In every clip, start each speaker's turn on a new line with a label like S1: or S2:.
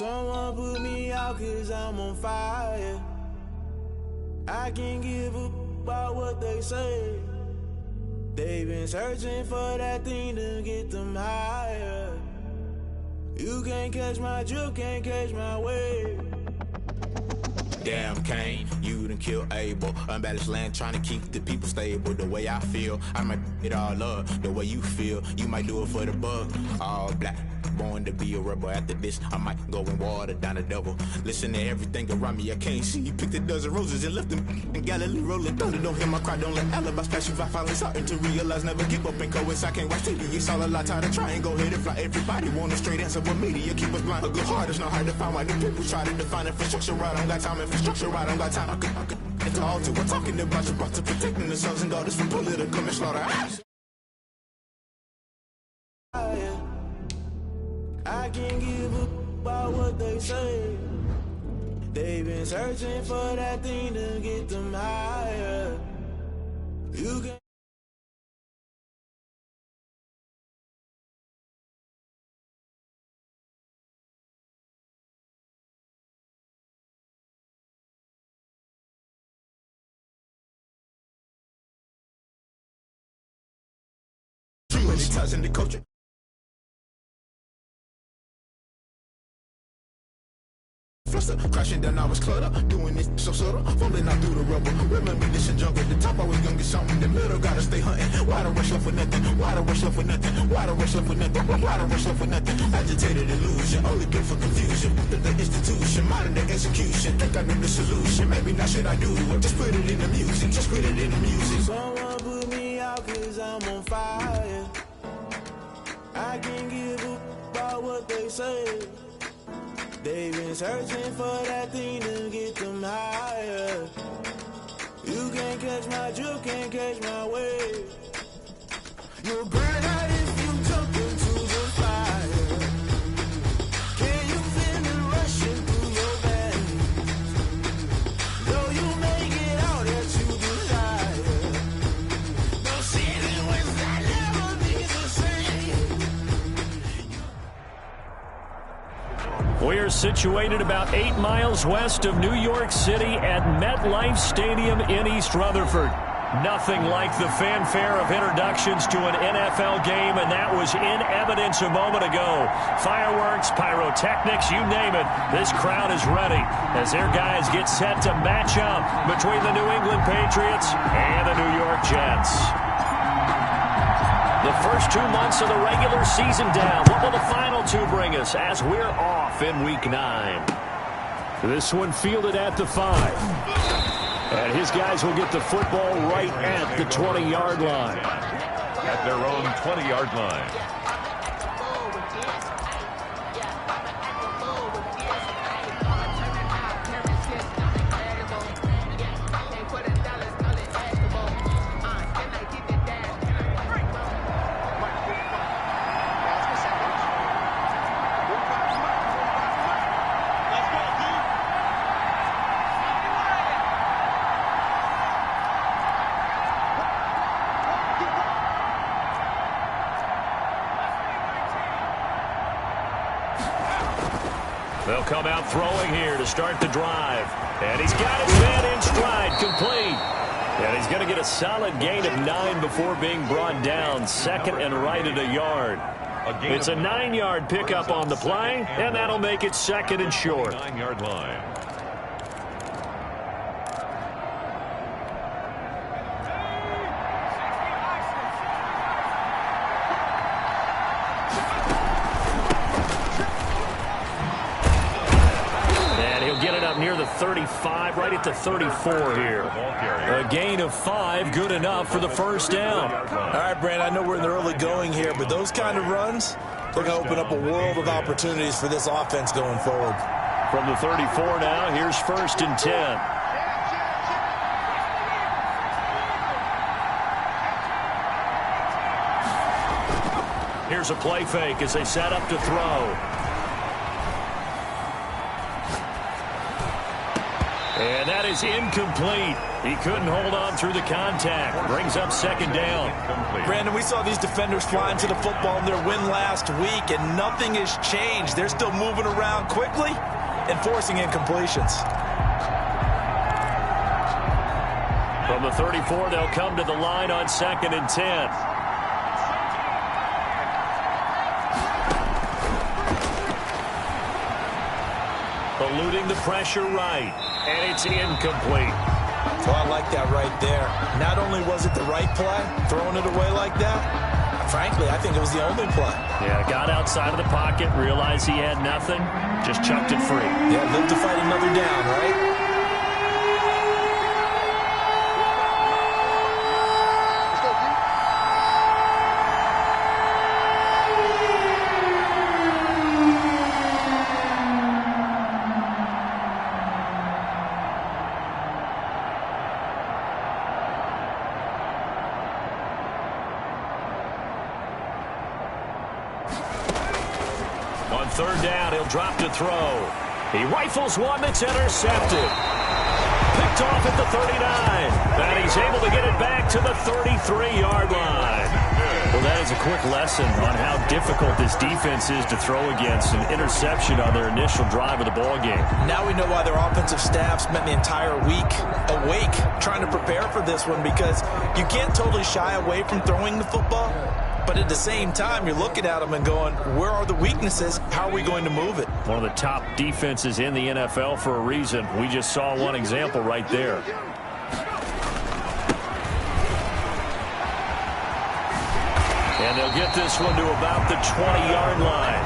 S1: Someone put me out 'cause I'm on fire. I can't give a about what they say. They've been searching for that thing to get them higher. You can't catch my drift, can't catch my wave.
S2: Damn, Kane, you done killed Abel. Unbalanced land, trying to keep the people stable. The way I feel, I might it all up. The way you feel, you might do it for the bug. All black, born to be a rebel. After this, I might go and water down the double. Listen to everything around me, I can't see. Picked a dozen roses and left them in Galilee rolling thunder. Don't hear my cry, don't let alibis pass you. I finally starting to realize, never give up and coast. I can't watch TV, it's all a lot. Tired of trying, go ahead and fly. Everybody want a straight answer, but media keep us blind. A good heart is not hard to find. Why the people try to define infrastructure right? I don't got time, infrastructure right? I don't got time. I could it's all to we're talking about you, brought to protecting the sons and daughters from political and slaughter.
S1: I can't give a about what they say. They've been searching for that thing to get them higher. You can
S2: in the culture. Fluster, crashing down, I was cluttered. Doing this so subtle, falling out through the rubble. Remember this in jungle, at the top I was gonna get something. In the middle, gotta stay hunting. Why the rush left for nothing? Why the rush left for nothing? Why the rush left for nothing? Why the rush left for nothing? Agitated illusion, only good for confusion. The institution, modern day execution. Think I know the solution, maybe not should I do it? Just put it in the music, just put it in the music.
S1: Someone put me out 'cause I'm on fire. I can't give a about what they say. They've been searching for that thing to get them higher. You can't catch my drift, can't catch my wave. You'll burn out if you jump into the fire. Can you feel it rushing through your veins? Though you may get out that you desire. No ceiling was that never be the same.
S3: We're situated about 8 miles west of New York City at MetLife Stadium in East Rutherford. Nothing like the fanfare of introductions to an NFL game, and that was in evidence a moment ago. Fireworks, pyrotechnics, you name it. This crowd is ready as their guys get set to match up between the New England Patriots and the New York Jets. The first 2 months of the regular season down. What will the final 2 bring us as we're off in Week 9? This one fielded at the 5. And his guys will get the football right at the 20-yard line.
S4: At their own 20-yard line.
S3: They'll come out throwing here to start the drive. And he's got his man in stride, complete. And he's going to get a solid gain of 9 before being brought down. Second and right at a yard. It's a 9-yard pickup on the play, and that'll make it second and short.
S4: 9-yard line.
S3: Near the 35, right at the 34 here. A gain of 5, good enough for the first down.
S5: All right, Brand, I know we're in the early going here, but those kind of runs, they're going to open up a world of opportunities for this offense going forward.
S3: From the 34 now, here's 1st and 10. Here's a play fake as they set up to throw. And that is incomplete. He couldn't hold on through the contact. Brings up second down.
S5: Brandon, we saw these defenders flying to the football in their win last week, and nothing has changed. They're still moving around quickly and forcing incompletions.
S3: From the 34, they'll come to the line on 2nd and 10. Eluding the pressure right, and it's incomplete.
S5: Well, I like that right there. Not only was it the right play, throwing it away like that, frankly, I think it was the only play.
S3: Yeah, got outside of the pocket, realized he had nothing, just chucked it free.
S5: Yeah, lived to fight another down, right?
S3: On 3rd down, he'll drop to throw. He rifles one that's intercepted. Picked off at the 39. And he's able to get it back to the 33-yard line. Well, that is a quick lesson on how difficult this defense is to throw against. An interception on their initial drive of the ball game.
S5: Now we know why their offensive staff spent the entire week awake trying to prepare for this one, because you can't totally shy away from throwing the football. But at the same time, you're looking at them and going, where are the weaknesses? How are we going to move it?
S3: One of the top defenses in the NFL for a reason. We just saw one example right there. And they'll get this one to about the 20-yard line.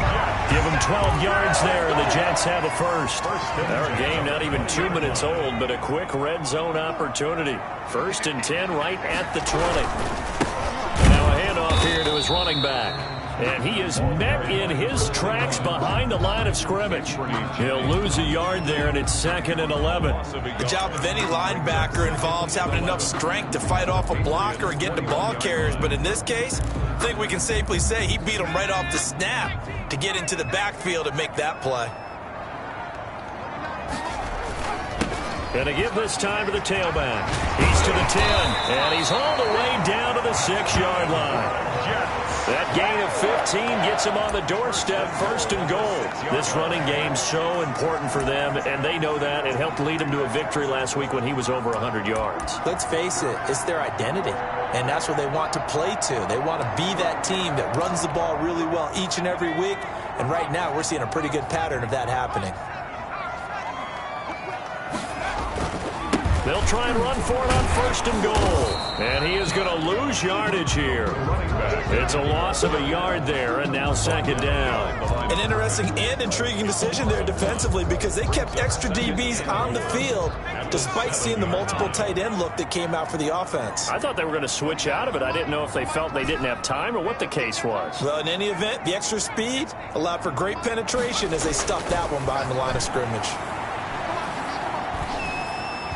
S3: Give them 12 yards there, and the Jets have a first. Our game not even 2 minutes old, but a quick red zone opportunity. 1st and 10 right at the 20. Handoff here to his running back. And he is met in his tracks behind the line of scrimmage. He'll lose a yard there, and it's 2nd and 11.
S5: The job of any linebacker involves having enough strength to fight off a blocker and get to ball carriers. But in this case, I think we can safely say he beat him right off the snap to get into the backfield and make that play.
S3: And to give this time to the tailback. He's to the 10, and he's all the way down to the 6-yard line. That gain of 15 gets him on the doorstep, 1st and goal. This running game's so important for them, and they know that. It helped lead him to a victory last week when he was over 100 yards.
S5: Let's face it, it's their identity, and that's what they want to play to. They want to be that team that runs the ball really well each and every week, and right now we're seeing a pretty good pattern of that happening.
S3: They'll try and run for it on 1st and goal. And he is going to lose yardage here. It's a loss of a yard there, and now 2nd down.
S5: An interesting and intriguing decision there defensively, because they kept extra DBs on the field despite seeing the multiple tight end look that came out for the offense.
S3: I thought they were going to switch out of it. I didn't know if they felt they didn't have time or what the case was.
S5: Well, in any event, the extra speed allowed for great penetration as they stuffed that one behind the line of scrimmage.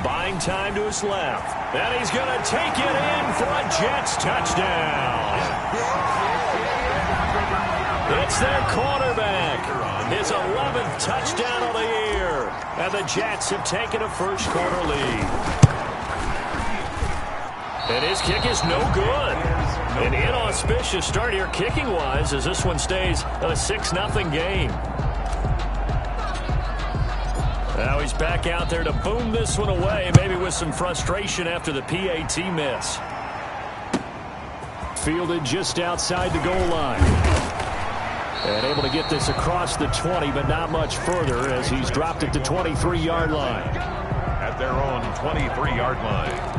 S3: Buying time to his left. And he's going to take it in for a Jets touchdown. It's their quarterback. His 11th touchdown of the year. And the Jets have taken a first-quarter lead. And his kick is no good. An inauspicious start here kicking-wise as this one stays a 6-0 game. Now he's back out there to boom this one away, maybe with some frustration after the PAT miss. Fielded just outside the goal line. And able to get this across the 20, but not much further as he's dropped it to 23-yard line.
S4: At their own 23-yard line.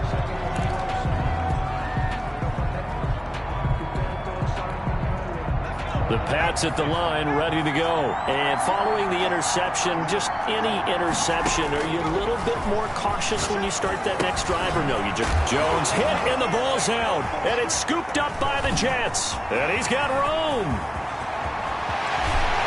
S3: The Pats at the line, ready to go. And following the interception, just any interception, are you a little bit more cautious when you start that next drive, or no? You just Jones hit, and the ball's out. And it's scooped up by the Jets. And he's got room.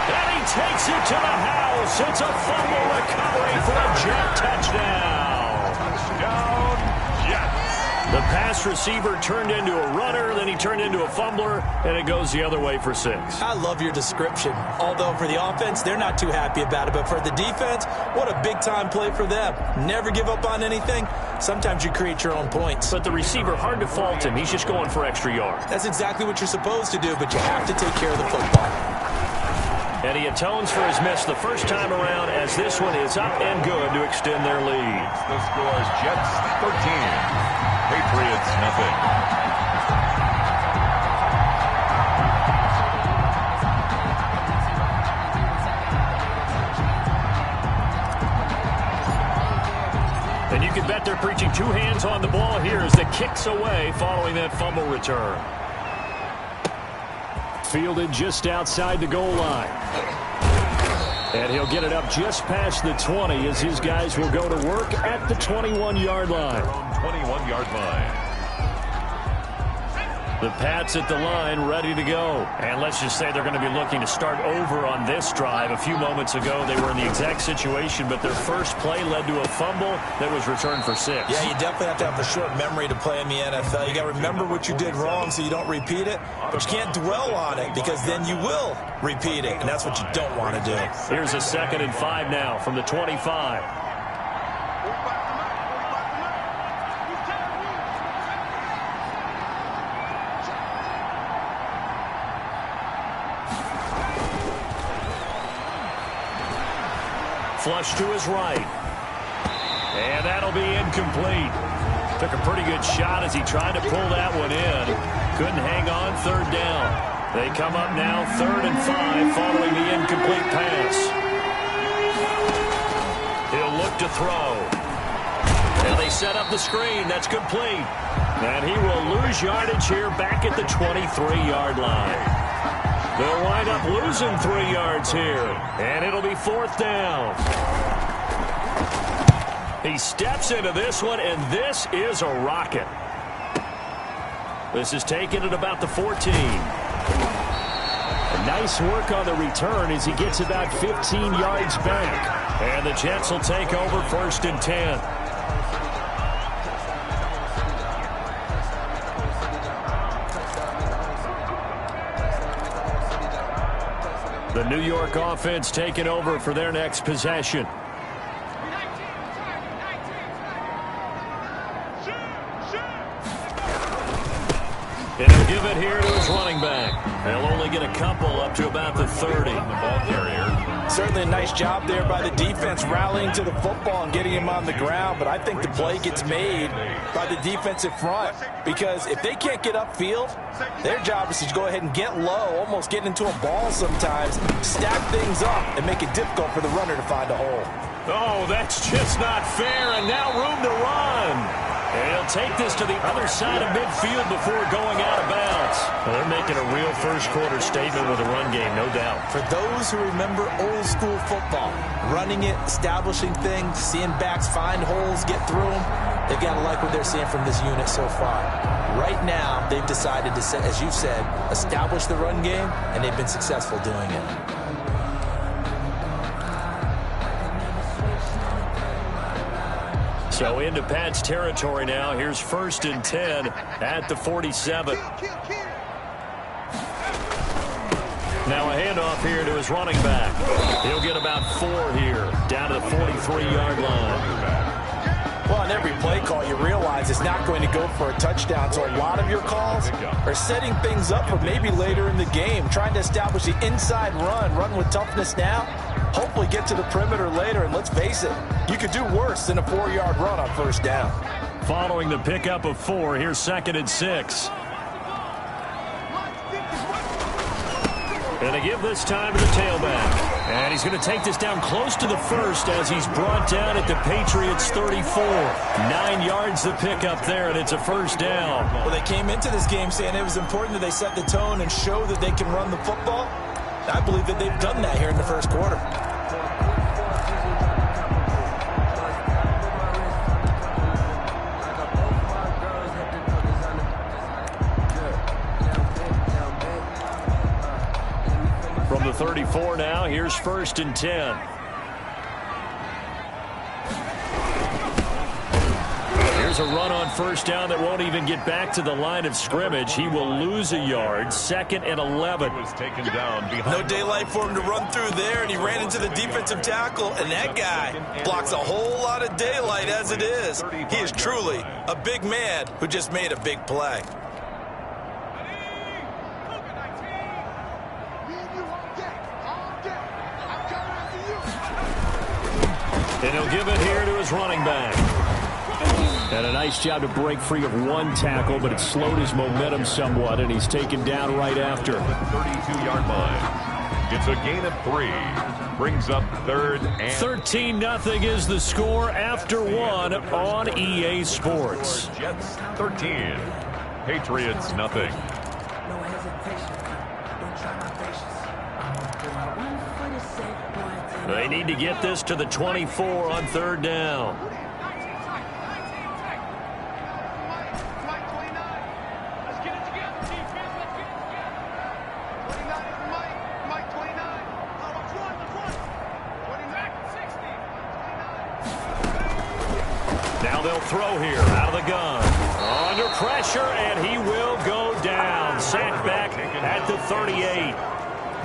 S3: And he takes it to the house. It's a fumble recovery for a Jet touchdown.
S4: Touchdown, Jets.
S3: The pass receiver turned into a runner, then he turned into a fumbler, and it goes the other way for 6.
S5: I love your description. Although for the offense, they're not too happy about it. But for the defense, what a big-time play for them. Never give up on anything. Sometimes you create your own points.
S3: But the receiver, hard to fault him. He's just going for extra yards.
S5: That's exactly what you're supposed to do, but you have to take care of the football.
S3: And he atones for his miss the first time around as this one is up and good to extend their lead.
S4: The score is Jets 13. Patriots nothing.
S3: And you can bet they're preaching 2 hands on the ball here as the kick's away following that fumble return. Fielded just outside the goal line. And he'll get it up just past the 20 as his guys will go to work at the 21-yard line.
S4: 21-yard line.
S3: The Pats at the line ready to go. And let's just say they're going to be looking to start over on this drive. A few moments ago, they were in the exact situation, but their first play led to a fumble that was returned for 6.
S5: Yeah, you definitely have to have a short memory to play in the NFL. You got to remember what you did wrong so you don't repeat it, but you can't dwell on it because then you will repeat it, and that's what you don't want to do.
S3: Here's a 2nd and 5 now from the 25. Flush to his right. And that'll be incomplete. Took a pretty good shot as he tried to pull that one in. Couldn't hang on 3rd down. They come up now 3rd and 5 following the incomplete pass. He'll look to throw. And they set up the screen. That's complete. And he will lose yardage here back at the 23-yard line. They'll wind up losing 3 yards here. And it'll be 4th down. He steps into this one, and this is a rocket. This is taken at about the 14. Nice work on the return as he gets about 15 yards back. And the Jets will take over 1st and 10. The New York offense taking over for their next possession. And he'll give it here to his running back. They'll only get a couple up to about the 30.
S4: The ball carrier.
S5: Certainly a nice job there by the defense rallying to the football and getting him on the ground, but I think the play gets made by the defensive front because if they can't get upfield, their job is to go ahead and get low, almost get into a ball sometimes, stack things up, and make it difficult for the runner to find a hole.
S3: Oh, that's just not fair, and now room to run. And he'll take this to the other side of midfield before going out of bounds. Well, they're making a real first-quarter statement with a run game, no doubt.
S5: For those who remember old-school football, running it, establishing things, seeing backs find holes, get through them, they've got to like what they're seeing from this unit so far. Right now, they've decided to, as you said, establish the run game, and they've been successful doing it.
S3: So into Pat's territory now. Here's 1st and 10 at the 47. Now a handoff here to his running back. He'll get about 4 here, down to the 43-yard line.
S5: Well, on every play call, you realize it's not going to go for a touchdown. So a lot of your calls are setting things up for maybe later in the game, trying to establish the inside run with toughness now, hopefully get to the perimeter later. And let's face it, you could do worse than a 4-yard run on 1st down.
S3: Following the pickup of 4, here's 2nd and 6. And they give this time to the tailback. And he's going to take this down close to the 1st as he's brought down at the Patriots 34. 9 yards the pickup there, and it's a 1st down.
S5: Well, they came into this game saying it was important that they set the tone and show that they can run the football. I believe that they've done that here in the 1st quarter.
S3: From the 34 now, here's 1st and 10. There's a run on first down that won't even get back to the line of scrimmage. He will lose a yard. 2nd and 11.
S4: Was taken down behind.
S5: No daylight for him to run through there, and he ran into the defensive tackle, and that guy blocks a whole lot of daylight as it is. He is truly a big man who just made a big play.
S3: And he'll give it here to his running back. And a nice job to break free of one tackle, but it slowed his momentum somewhat, and he's taken down right after.
S4: 32-yard line. It's a gain of 3. Brings up 3rd and
S3: 13-0 is the score after 1 on EA Sports.
S4: Jets 13. Patriots nothing.
S3: They need to get this to the 24 on 3rd down. Now they'll throw here out of the gun. Under pressure, and he will go down. Sacked back at the 38.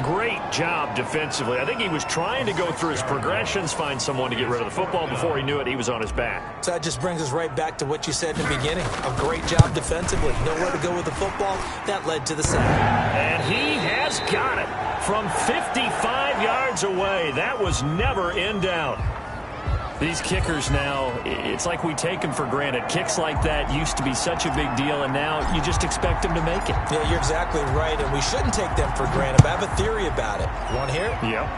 S3: Great job defensively. I think he was trying to go through his progressions, find someone to get rid of the football. Before he knew it, he was on his back.
S5: So that just brings us right back to what you said in the beginning. A great job defensively. Nowhere to go with the football. That led to the sack.
S3: And he has got it from 55 yards away. That was never in doubt. These kickers now, it's like we take them for granted. Kicks like that used to be such a big deal, and now you just expect them to make it.
S5: Yeah, you're exactly right, and we shouldn't take them for granted. But I have a theory about it. You want to hear it?
S3: Yep.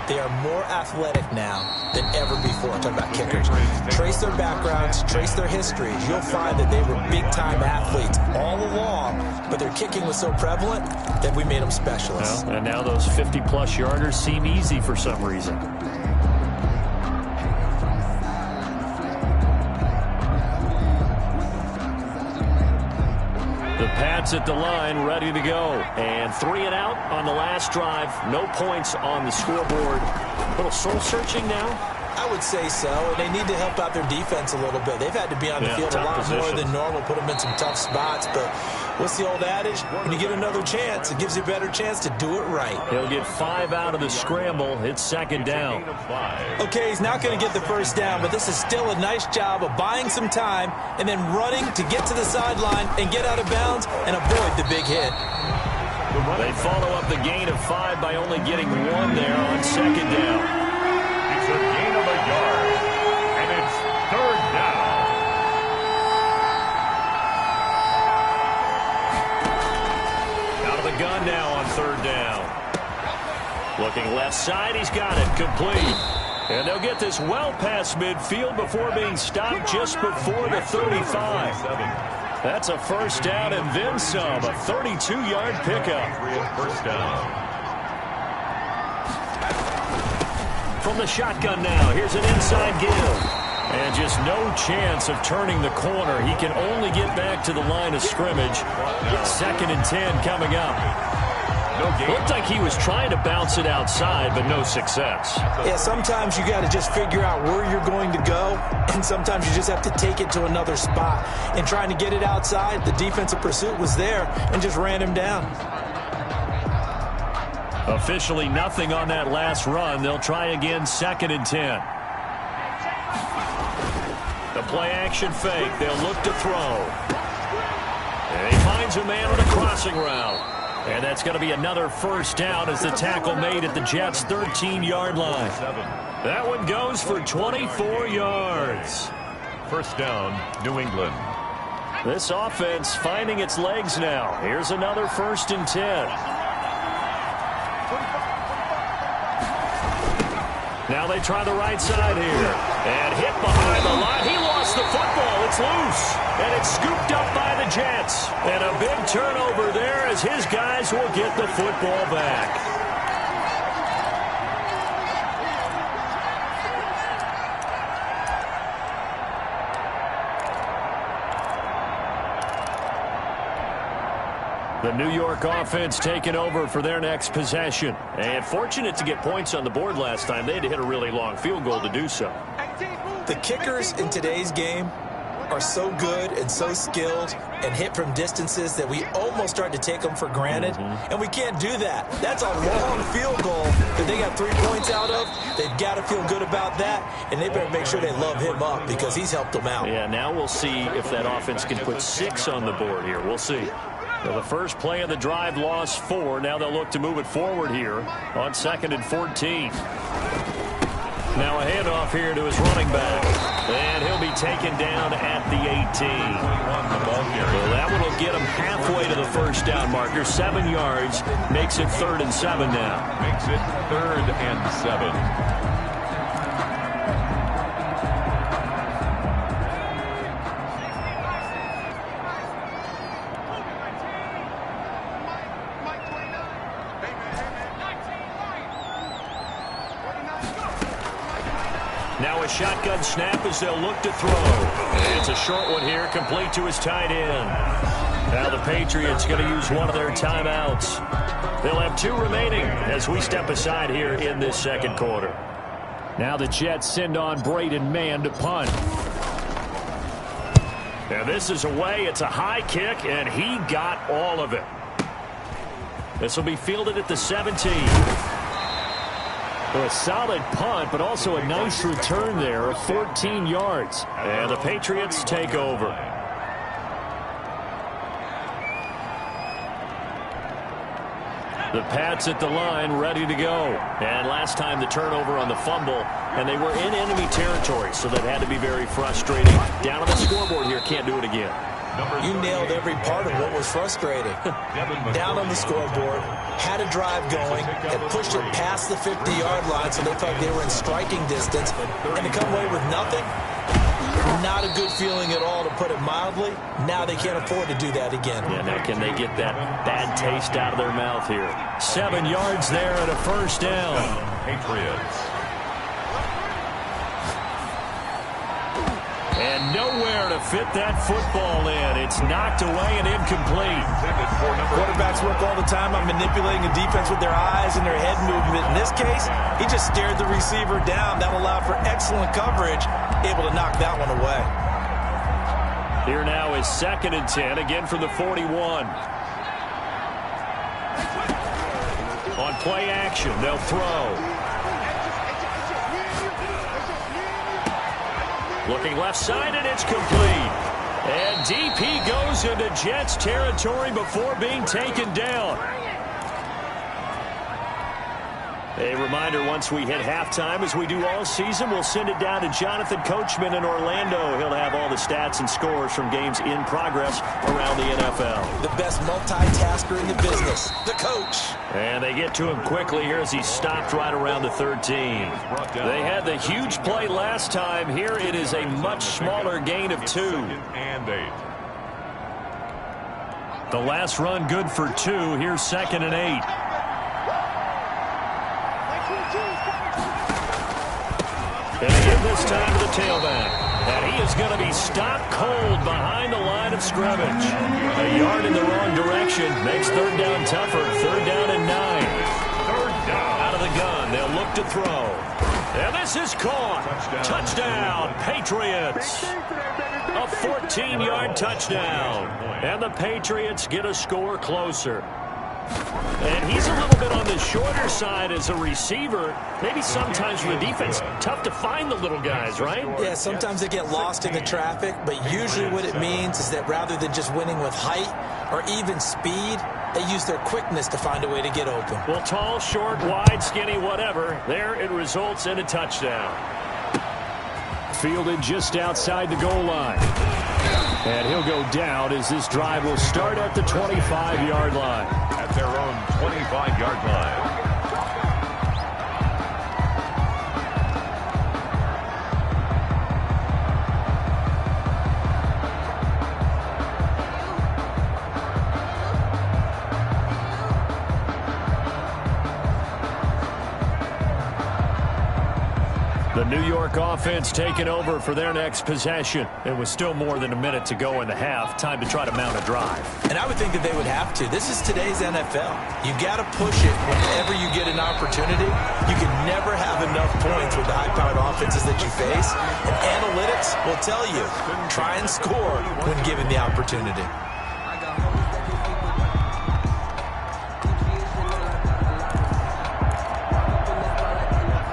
S5: They are more athletic now than ever before. I'm talking about kickers. Trace their backgrounds, trace their histories. You'll find that they were big-time athletes all along, but their kicking was so prevalent that we made them specialists.
S3: Well, and now those 50-plus yarders seem easy for some reason. The Pats at the line, ready to go. And 3 and out on the last drive. No points on the scoreboard. A little soul-searching now?
S5: I would say so, and they need to help out their defense a little bit. They've had to be on the field a lot more than normal, put them in some tough spots. But what's the old adage? When you get another chance, it gives you a better chance to do it right.
S3: He'll get 5 out of the scramble. It's 2nd down.
S5: Okay, he's not going to get the first down, but this is still a nice job of buying some time and then running to get to the sideline and get out of bounds and avoid the big hit.
S3: They follow up the gain of 5 by only getting 1 there on 2nd down.
S4: It's a gain of a yard, and it's 3rd down.
S3: Out of the gun now on 3rd down. Looking left side, he's got it, complete. And they'll get this well past midfield before being stopped just before the 35. That's a first down and then some, a 32-yard pickup.
S4: First down.
S3: From the shotgun now, here's an inside give. And just no chance of turning the corner. He can only get back to the line of scrimmage. 2nd and 10 coming up. Looked like he was trying to bounce it outside, but no success.
S5: Yeah, sometimes you got to just figure out where you're going to go, and sometimes you just have to take it to another spot. And trying to get it outside, the defensive pursuit was there and just ran him down.
S3: Officially nothing on that last run. They'll try again, 2nd and 10. The play action fake. They'll look to throw. And he finds a man on a crossing route. And that's going to be another first down as the tackle made at the Jets' 13-yard line. That one goes for 24 yards.
S4: First down, New England.
S3: This offense finding its legs now. Here's another 1st and 10. Now they try the right side here. And hit behind the line. He lost the football. It's loose. And it's scooped up by the Jets. And a big turnover there as his guys will get the football back. The New York offense taking over for their next possession. And fortunate to get points on the board last time. They had to hit a really long field goal to do so.
S5: The kickers in today's game are so good and so skilled and hit from distances that we almost start to take them for granted, and we can't do that. That's a long field goal that they got 3 points out of. They've got to feel good about that, and they better make sure they love him up because he's helped them out.
S3: Yeah, now we'll see if that offense can put 6 on the board here. We'll see. Well, the first play of the drive lost 4. Now they'll look to move it forward here on 2nd and 14. Now a handoff here to his running back. And he'll be taken down at the 18. Well, that one will get him halfway to the first down marker. 7 yards. Makes it 3rd and 7 now.
S4: Makes it 3rd and 7.
S3: Now a shotgun snap as they'll look to throw. It's a short one here, complete to his tight end. Now the Patriots going to use one of their timeouts. They'll have 2 remaining as we step aside here in this second quarter. Now the Jets send on Braden Mann to punt. Now this is away. It's a high kick, and he got all of it. This will be fielded at the 17. A solid punt, but also a nice return there of 14 yards. And the Patriots take over. The Pats at the line, ready to go. And last time the turnover on the fumble, and they were in enemy territory, so that had to be very frustrating. Down on the scoreboard here, can't do it again.
S5: You nailed every part of what was frustrating. Down on the scoreboard, had a drive going, and pushed it past the 50-yard line so they felt they were in striking distance, and to come away with nothing, not a good feeling at all, to put it mildly. Now they can't afford to do that again.
S3: Yeah, now can they get that bad taste out of their mouth here? 7 yards there and a first down.
S4: Patriots.
S3: And nowhere to fit that football in. It's knocked away and incomplete.
S5: Quarterbacks work all the time on manipulating a defense with their eyes and their head movement. In this case, he just stared the receiver down. That allowed for excellent coverage, able to knock that one away.
S3: Here now is 2nd and 10, again from the 41. On play action, they'll throw. Looking left side, and it's complete. And DP goes into Jets territory before being taken down. A reminder, once we hit halftime, as we do all season, we'll send it down to Jonathan Coachman in Orlando. He'll have all the stats and scores from games in progress around the NFL.
S5: The best multitasker in the business, the coach.
S3: And they get to him quickly here as he stopped right around the 13. They had the huge play last time. Here it is a much smaller gain of 2.
S4: And 8.
S3: The last run good for 2. Here's 2nd and 8. And again this time to the tailback. And he is going to be stopped cold behind the line of scrimmage. A yard in the wrong direction makes 3rd down tougher. 3rd down and 9.
S4: 3rd down.
S3: Out of the gun. They'll look to throw. And this is caught. Touchdown, Patriots. A 14-yard touchdown. And the Patriots get a score closer. And he's a little bit on the shorter side as a receiver. Maybe sometimes for the defense, tough to find the little guys, right?
S5: Yeah, sometimes they get lost in the traffic, but usually what it means is that rather than just winning with height or even speed, they use their quickness to find a way to get open.
S3: Well, tall, short, wide, skinny, whatever, there it results in a touchdown. Fielded just outside the goal line. And he'll go down as this drive will start at the 25-yard line.
S4: At their own 25-yard line.
S3: The New York offense taking over for their next possession. It was still more than a minute to go in the half. Time to try to mount a drive.
S5: And I would think that they would have to. This is today's NFL. You got to push it whenever you get an opportunity. You can never have enough points with the high-powered offenses that you face. And analytics will tell you, try and score when given the opportunity.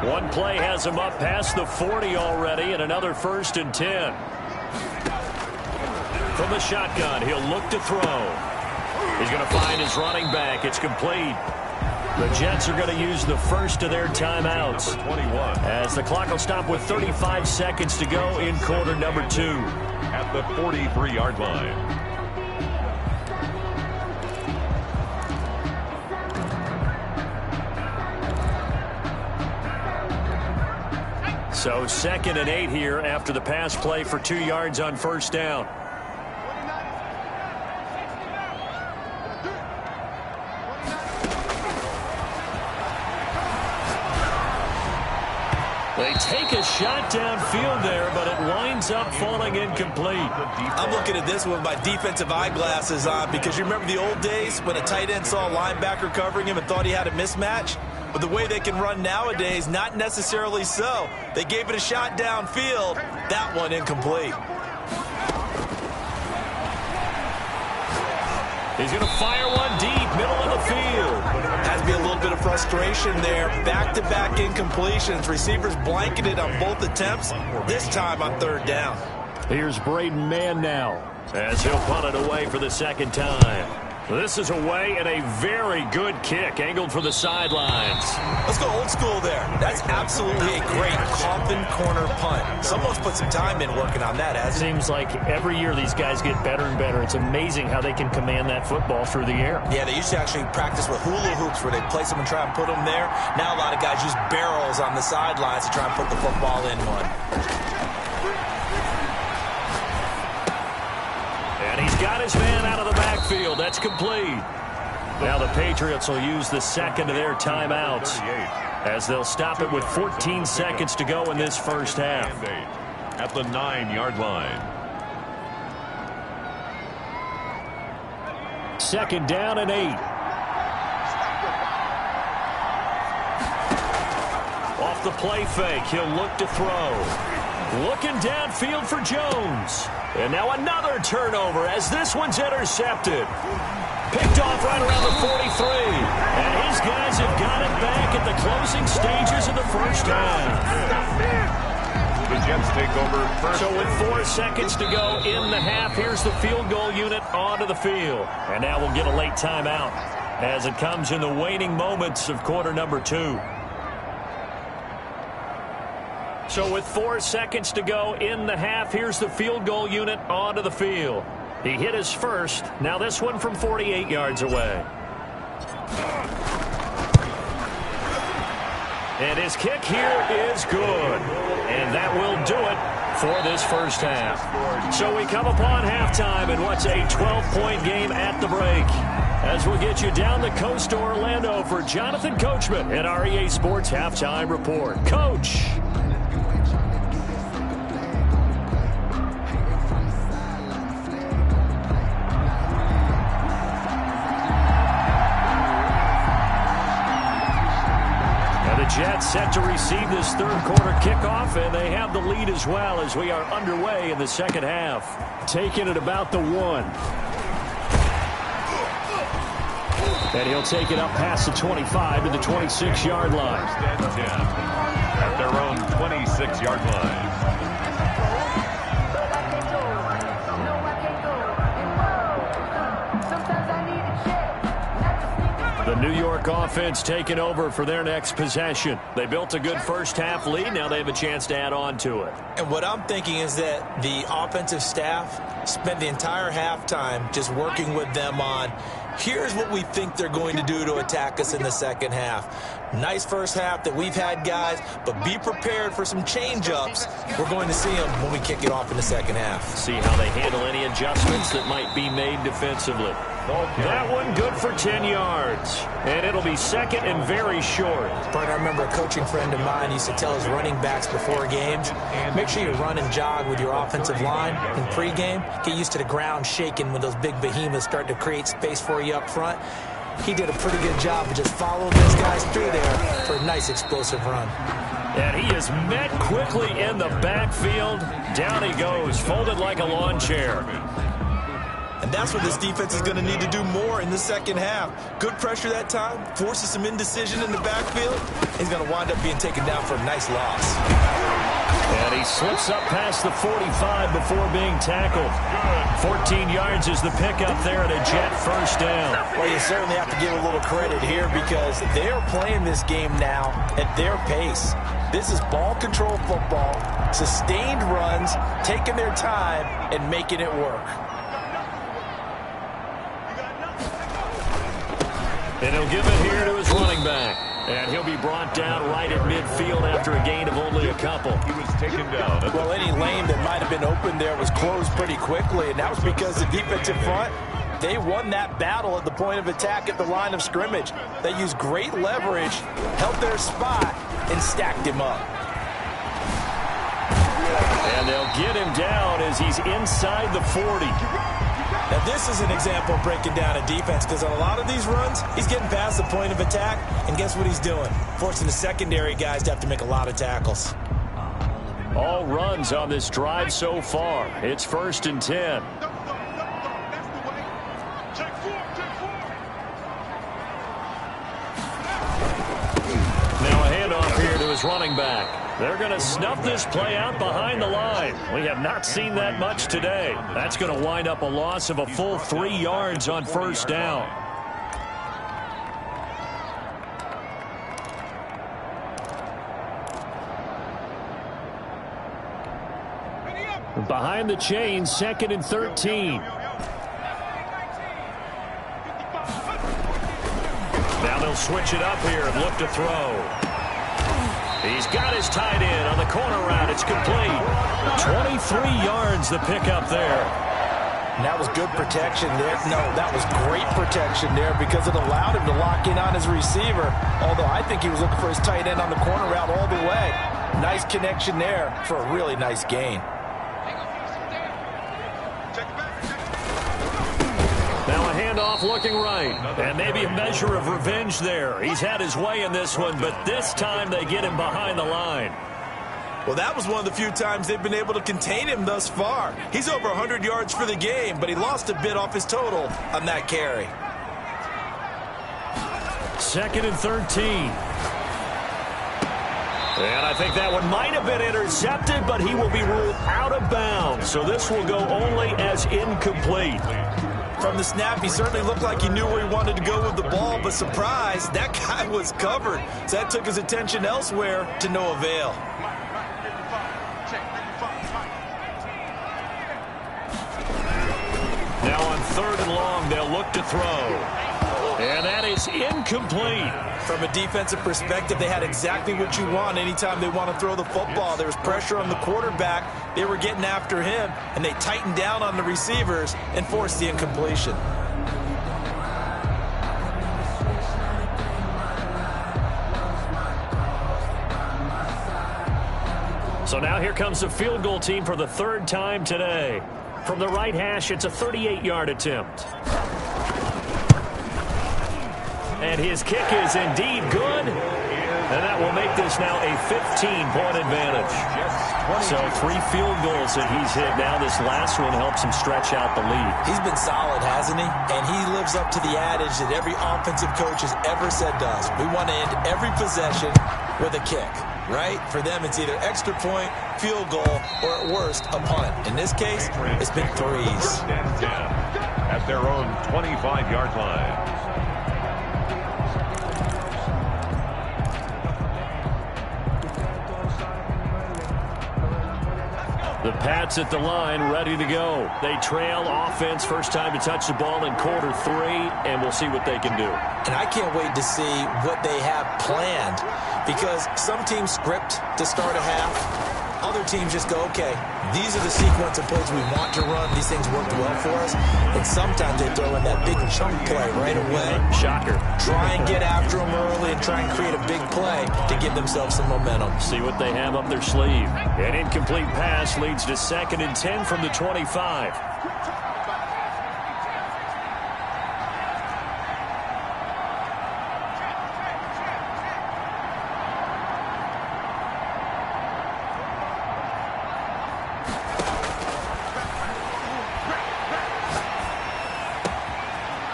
S3: One play has him up past the 40 already, and another 1st and 10. From the shotgun, he'll look to throw. He's going to find his running back. It's complete. The Jets are going to use the first of their timeouts, as the clock will stop with 35 seconds to go in quarter number 2.
S4: At the 43-yard line.
S3: So 2nd and 8 here after the pass play for 2 yards on 1st down. They take a shot downfield there, but it winds up falling incomplete.
S5: I'm looking at this with my defensive eyeglasses on, because you remember the old days when a tight end saw a linebacker covering him and thought he had a mismatch? But the way they can run nowadays, not necessarily so. They gave it a shot downfield. That one incomplete.
S3: He's going to fire one deep, middle of the field.
S5: Has to be a little bit of frustration there. Back-to-back incompletions. Receivers blanketed on both attempts, this time on 3rd down.
S3: Here's Braden Mann now, as he'll punt it away for the 2nd time. This is away, and a very good kick angled for the sidelines.
S5: Let's go old school there. That's absolutely a great coffin corner punt. Someone's put some time in working on that, hasn't it?
S3: Seems like every year these guys get better and better. It's amazing how they can command that football through the air.
S5: Yeah, they used to actually practice with hula hoops where they place them and try and put them there. Now a lot of guys use barrels on the sidelines to try and put the football in one.
S3: And he's got his man out of the backfield. That's complete. Now the Patriots will use the 2nd of their timeouts, as they'll stop it with 14 seconds to go in this 1st half.
S4: At the 9-yard line.
S3: 2nd down and 8. Off the play fake, he'll look to throw. Looking downfield for Jones. And now another turnover as this one's intercepted. Picked off right around the 43. And his guys have got it back at the closing stages of the 1st half.
S4: The Jets take over first.
S3: So with 4 seconds to go in the half, here's the field goal unit onto the field. And now we'll get a late timeout as it comes in the waning moments of quarter number 2. So with 4 seconds to go in the half, here's the field goal unit onto the field. He hit his first. Now this one from 48 yards away. And his kick here is good. And that will do it for this 1st half. So we come upon halftime in what's a 12-point game at the break, as we'll get you down the coast to Orlando for Jonathan Coachman at our EA Sports Halftime Report. Coach. Jets set to receive this 3rd quarter kickoff, and they have the lead as well as we are underway in the 2nd half. Taking it about the 1. And he'll take it up past the 25 to the 26-yard line.
S4: At their own 26-yard line.
S3: The New York offense taking over for their next possession. They built a good 1st half lead. Now they have a chance to add on to it.
S5: And what I'm thinking is that the offensive staff spent the entire halftime just working with them on, here's what we think they're going to do to attack us in the 2nd half. Nice 1st half that we've had, guys, but be prepared for some change-ups. We're going to see them when we kick it off in the 2nd half.
S3: See how they handle any adjustments that might be made defensively. That one good for 10 yards. And it'll be second and very short.
S5: But I remember a coaching friend of mine used to tell his running backs before games, make sure you run and jog with your offensive line in pregame. Get used to the ground shaking when those big behemoths start to create space for you up front. He did a pretty good job of just following those guys through there for a nice explosive run.
S3: And he is met quickly in the backfield. Down he goes, folded like a lawn chair.
S5: And that's what this defense is going to need to do more in the second half. Good pressure that time, forces some indecision in the backfield. He's going to wind up being taken down for a nice loss.
S3: And he slips up past the 45 before being tackled. 14 yards is the pickup there at a Jet first down.
S5: Well, you certainly have to give a little credit here because they're playing this game now at their pace. This is ball control football, sustained runs, taking their time and making it work.
S3: And he'll give it here to his running back. And he'll be brought down right at midfield after a gain of only a couple.
S4: He was taken down.
S5: Well, any lane that might have been open there was closed pretty quickly, and that was because the defensive front, they won that battle at the point of attack at the line of scrimmage. They used great leverage, held their spot, and stacked him up.
S3: And they'll get him down as he's inside the 40.
S5: Now, this is an example of breaking down a defense because on a lot of these runs, he's getting past the point of attack, and guess what he's doing? Forcing the secondary guys to have to make a lot of tackles.
S3: All runs on this drive so far. It's 1st and 10. Now a handoff here to his running back. They're going to snuff this play out behind the line. We have not seen that much today. That's going to wind up a loss of a full 3 yards on first down. Behind the chains, 2nd and 13. Now they'll switch it up here and look to throw. He's got his tight end on the corner route. It's complete. 23 yards the pickup there.
S5: And that was good protection there. No, that was great protection there because it allowed him to lock in on his receiver. Although I think he was looking for his tight end on the corner route all the way. Nice connection there for a really nice gain.
S3: Now a handoff looking right. And maybe a measure of revenge there. He's had his way in this one, but this time they get him behind the line.
S5: Well, that was one of the few times they've been able to contain him thus far. He's over 100 yards for the game, but he lost a bit off his total on that carry.
S3: 2nd and 13. And I think that one might have been intercepted, but he will be ruled out of bounds. So this will go only as incomplete.
S5: From the snap, he certainly looked like he knew where he wanted to go with the ball, but surprise, that guy was covered. So that took his attention elsewhere to no avail.
S3: Now on 3rd and long, they'll look to throw. And that is incomplete.
S5: From a defensive perspective, they had exactly what you want anytime they want to throw the football. There was pressure on the quarterback. They were getting after him, and they tightened down on the receivers and forced the incompletion.
S3: So now here comes the field goal team for the 3rd time today. From the right hash, it's a 38-yard attempt. And his kick is indeed good. And that will make this now a 15-point advantage. So 3 field goals that he's hit. Now this last one helps him stretch out the lead.
S5: He's been solid, hasn't he? And he lives up to the adage that every offensive coach has ever said to us. We want to end every possession with a kick, right? For them, it's either extra point, field goal, or at worst, a punt. In this case, it's been threes.
S4: 1st and 10 at their own 25-yard line.
S3: The Pats at the line, ready to go. They trail offense, first time to touch the ball in quarter 3, and we'll see what they can do.
S5: And I can't wait to see what they have planned because some teams script to start a half. other teams just go, okay, these are the sequence of plays we want to run. These things worked well for us. And sometimes they throw in that big chunk play right away.
S3: Shocker.
S5: Try and get after them early and try and create a big play to give themselves some momentum.
S3: See what they have up their sleeve. An incomplete pass leads to 2nd and 10 from the 25.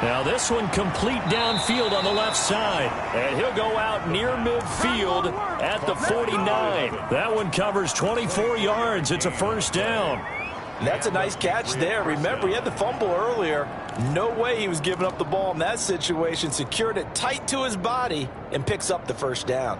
S3: Now this one complete downfield on the left side. And he'll go out near midfield at the 49. That one covers 24 yards. It's a first down.
S5: That's a nice catch there. Remember, he had the fumble earlier. No way he was giving up the ball in that situation. Secured it tight to his body and picks up the first down.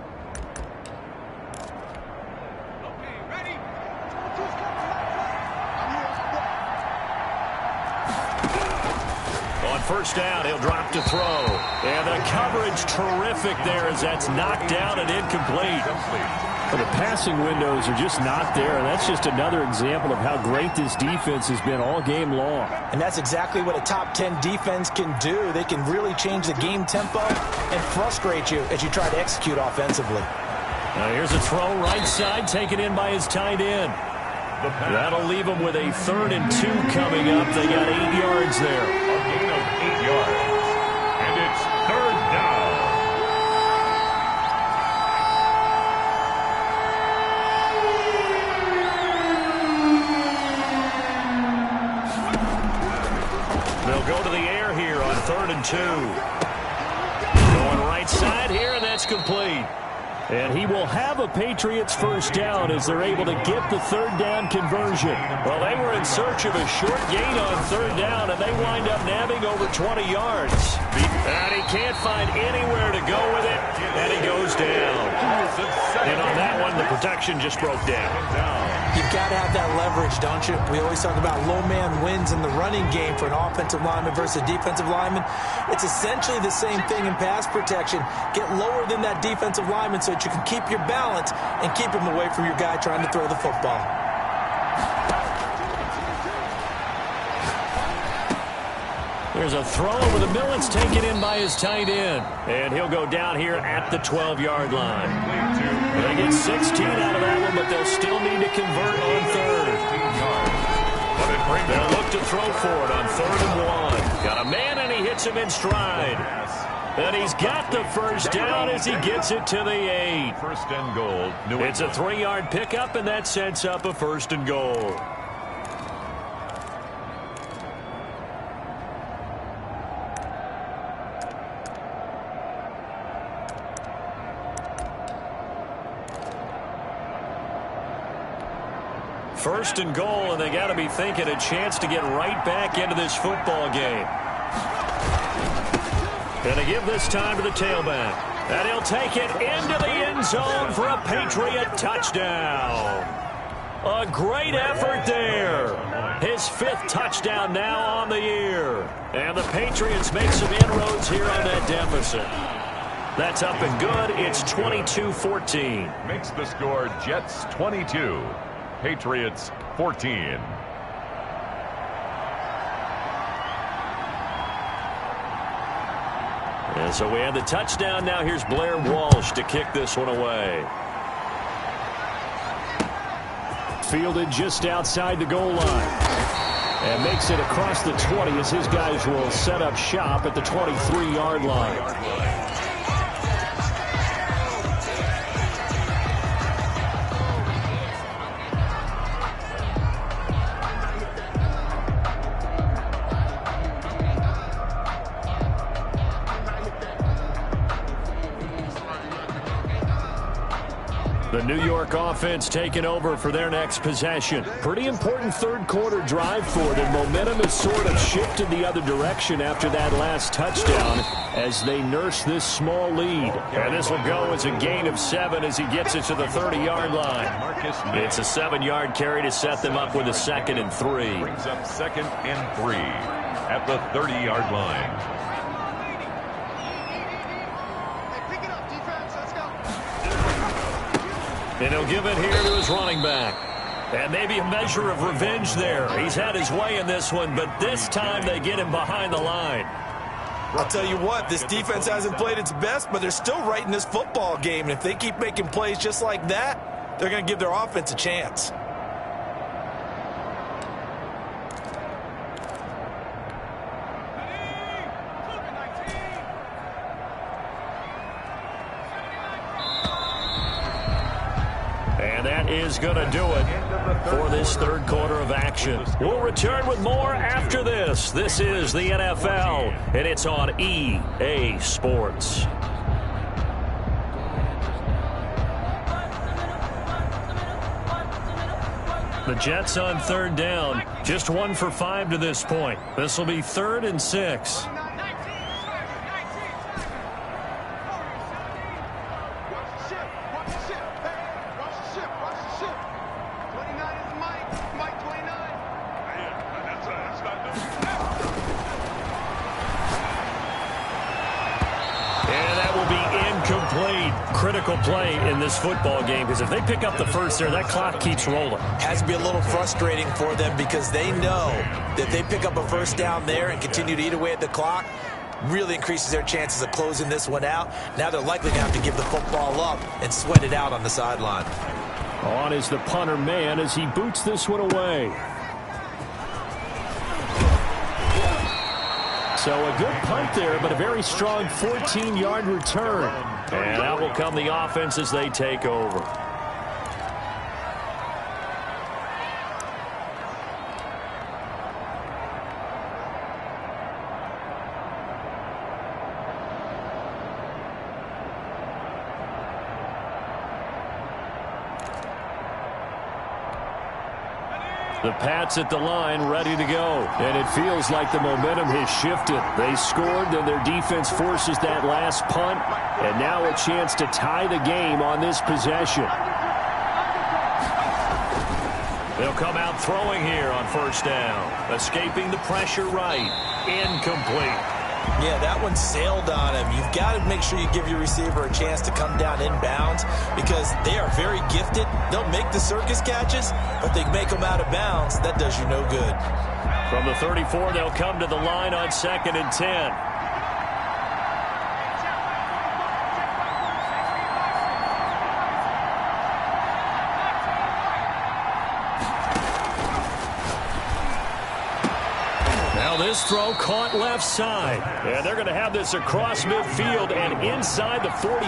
S3: First down, he'll drop to throw. And the coverage terrific there as that's knocked down and incomplete. Well, the passing windows are just not there, and that's just another example of how great this defense has been all game long.
S5: And that's exactly what a top 10 defense can do. They can really change the game tempo and frustrate you as you try to execute offensively.
S3: Now here's a throw right side, taken in by his tight end. That'll leave them with a 3rd and 2 coming up. They got 8 yards there.
S4: A gain of 8 yards. And it's 3rd down.
S3: They'll go to the air here on 3rd and 2. Going right side here, and that's complete. And he will have a Patriots first down as they're able to get the 3rd down conversion. Well, they were in search of a short gain on 3rd down, and they wind up nabbing over 20 yards. And he can't find anywhere to go with it, and he goes down. And on that one, the protection just broke down.
S5: You've got to have that leverage, don't you? We always talk about low man wins in the running game for an offensive lineman versus a defensive lineman. It's essentially the same thing in pass protection. Get lower than that defensive lineman so that you can keep your balance and keep him away from your guy trying to throw the football.
S3: There's a throw over the middle. It's taken in by his tight end. And he'll go down here at the 12-yard line. They get 16 out of that one, but they'll still need to convert on 3rd. They'll look to throw for it on 3rd and 1. Got a man, and he hits him in stride. And he's got the first down as he gets it to the 8.
S4: 1st and goal.
S3: It's a 3-yard pickup, and that sets up a 1st and goal. First and goal, and they got to be thinking a chance to get right back into this football game. Going to give this time to the tailback. And he'll take it into the end zone for a Patriot touchdown. A great effort there. His 5th touchdown now on the year. And the Patriots make some inroads here on that deficit. That's up and good. It's 22-14.
S4: Makes the score Jets 22. Patriots 14.
S3: And so we have the touchdown. Now here's Blair Walsh to kick this one away. Fielded just outside the goal line. And makes it across the 20 as his guys will set up shop at the 23-yard line. The New York offense taking over for their next possession. Pretty important 3rd quarter drive for them. Momentum has sort of shifted the other direction after that last touchdown as they nurse this small lead. And this will go as a gain of 7 as he gets it to the 30-yard line. It's a 7-yard carry to set them up with a 2nd and 3.
S4: Brings up 2nd and 3 at the 30-yard line.
S3: And he'll give it here to his running back. And maybe a measure of revenge there. He's had his way in this one, but this time they get him behind the line.
S5: I'll tell you what, this defense hasn't played its best, but they're still right in this football game. And if they keep making plays just like that, they're going to give their offense a chance.
S3: And that is going to do it for this third quarter of action. We'll return with more after this. This is the NFL, and it's on EA Sports. The Jets on third down, just 1 for 5 to this point. This will be 3rd and 6. Critical play in this football game, because if they pick up the first there, that clock keeps rolling.
S5: Has to be a little frustrating for them because they know that they pick up a first down there and continue to eat away at the clock, really increases their chances of closing this one out. Now they're likely to have to give the football up and sweat it out on the sideline.
S3: On is the punter man as he boots this one away. So a good punt there, but a very strong 14-yard return. And out will come the offense as they take over. The Pats at the line, ready to go. And it feels like the momentum has shifted. They scored, then their defense forces that last punt. And now a chance to tie the game on this possession. They'll come out throwing here on first down. Escaping the pressure right. Incomplete.
S5: Yeah, that one sailed on him. You've got to make sure you give your receiver a chance to come down inbounds because they are very gifted. They'll make the circus catches, but they make them out of bounds. That does you no good.
S3: From the 34, they'll come to the line on 2nd and 10. This throw caught left side. And they're going to have this across midfield and inside the 45.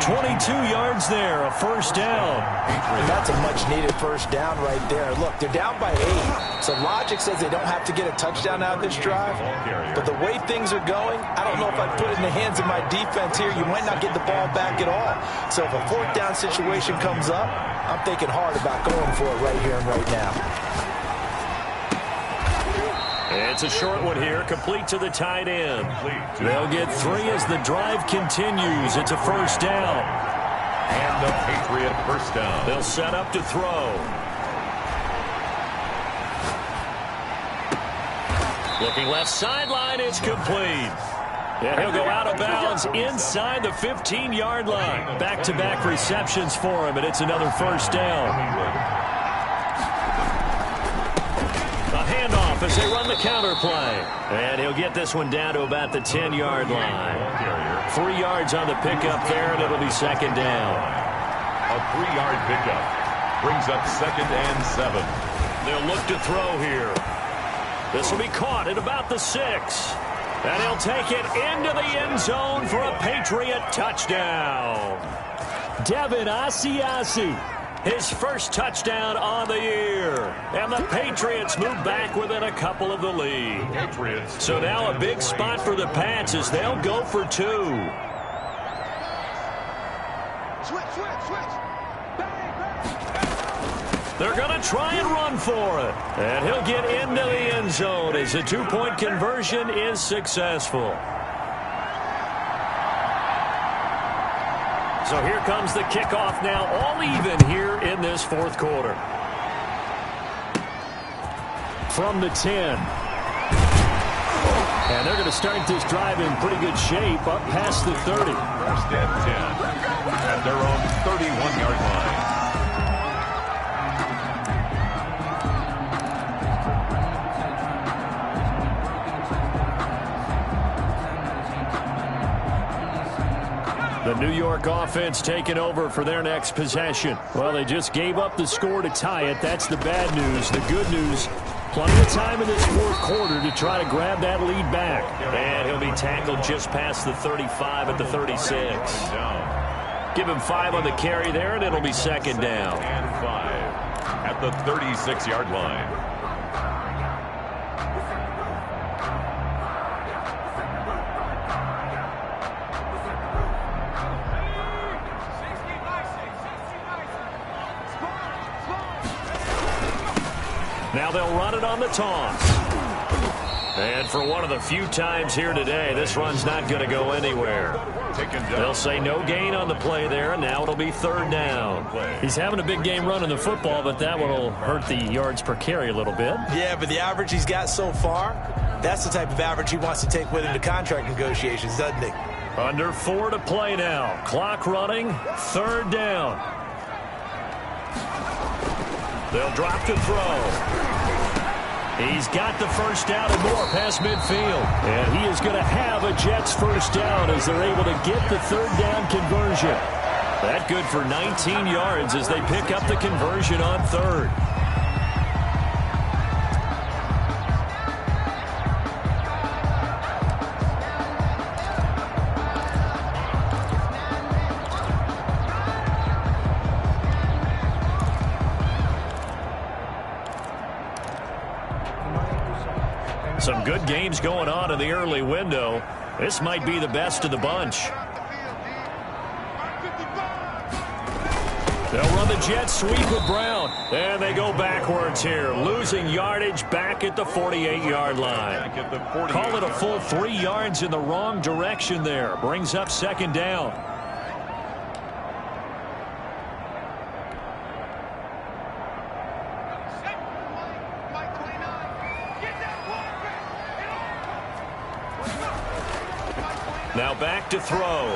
S3: 22 yards there, a first down.
S5: And that's a much-needed first down right there. Look, they're down by 8. So logic says they don't have to get a touchdown out of this drive. But the way things are going, I don't know if I'd put it in the hands of my defense here. You might not get the ball back at all. So if a 4th down situation comes up, I'm thinking hard about going for it right here and right now.
S3: It's a short one here, complete to the tight end. They'll get 3 as the drive continues. It's a first down.
S4: And the Patriot first down.
S3: They'll set up to throw. Looking left sideline, it's complete. And he'll go out of bounds inside the 15-yard line. Back-to-back receptions for him, and it's another first down. Handoff as they run the counter play. And he'll get this one down to about the 10-yard line. 3 yards on the pickup there, and it'll be 2nd down.
S4: A 3-yard pickup brings up 2nd and 7.
S3: They'll look to throw here. This will be caught at about the 6. And he'll take it into the end zone for a Patriot touchdown. Devin Asiasi. His first touchdown on the year. And the Patriots move back within a couple of the lead. So now a big spot for the Pats as they'll go for 2. They're going to try and run for it. And he'll get into the end zone as the 2-point conversion is successful. So here comes the kickoff now, all even here in this 4th quarter. From the 10. And they're going to start this drive in pretty good shape up past the 30.
S4: First and 10 at their own 31-yard line.
S3: The New York offense taking over for their next possession. Well, they just gave up the score to tie it. That's the bad news. The good news, plenty of time in this fourth quarter to try to grab that lead back. And he'll be tackled just past the 35 at the 36. Give him 5 on the carry there, and it'll be second down.
S4: And 5 at the 36-yard line.
S3: Now they'll run it on the toss. And for one of the few times here today, this run's not going to go anywhere. They'll say no gain on the play there, and now it'll be third down. He's having a big game running the football, but that one will hurt the yards per carry a little bit.
S5: Yeah, but the average he's got so far, that's the type of average he wants to take with him to contract negotiations, doesn't he?
S3: Under 4 to play now. Clock running, third down. They'll drop to throw. He's got the first down and more past midfield. And he is going to have a Jets first down as they're able to get the third down conversion. That good for 19 yards as they pick up the conversion on third. Some good games going on in the early window. This might be the best of the bunch. They'll run the jet sweep with Brown. And they go backwards here, losing yardage back at the 48-yard line. Call it a full 3 yards in the wrong direction there. Brings up second down. Now back to throw.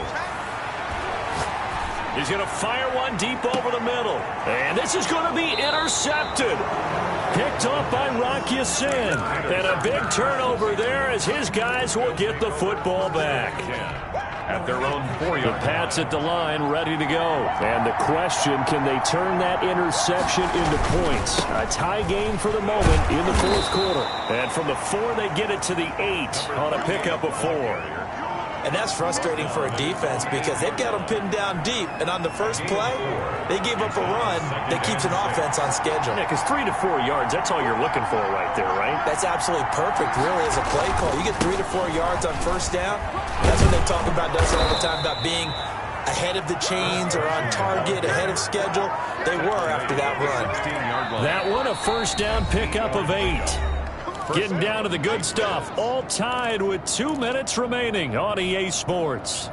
S3: He's going to fire one deep over the middle. And this is going to be intercepted. Picked off by Rock Ya-Sin. And a big turnover there as his guys will get the football back.
S4: At their own 4-yard.
S3: The Pats at the line ready to go. And the question, can they turn that interception into points? A tie game for the moment in the fourth quarter. And from the 4, they get it to the 8 on a pickup of 4.
S5: And that's frustrating for a defense because they've got them pinned down deep. And on the first play, they gave up a run that keeps an offense on schedule.
S3: Yeah, because 3 to 4 yards, that's all you're looking for right there, right?
S5: That's absolutely perfect, really, as a play call. You get 3 to 4 yards on first down. That's what they talk about, does it all the time, about being ahead of the chains or on target, ahead of schedule. They were after that run.
S3: That one, a first down pickup of 8. Getting down to the good stuff. All tied with 2 minutes remaining on EA Sports.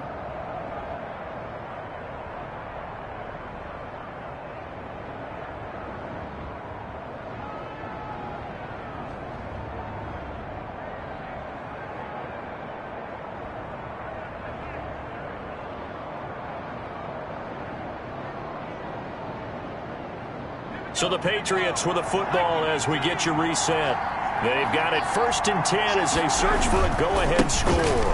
S3: So the Patriots with a football as we get you reset. They've got it 1st and 10 as they search for a go-ahead score.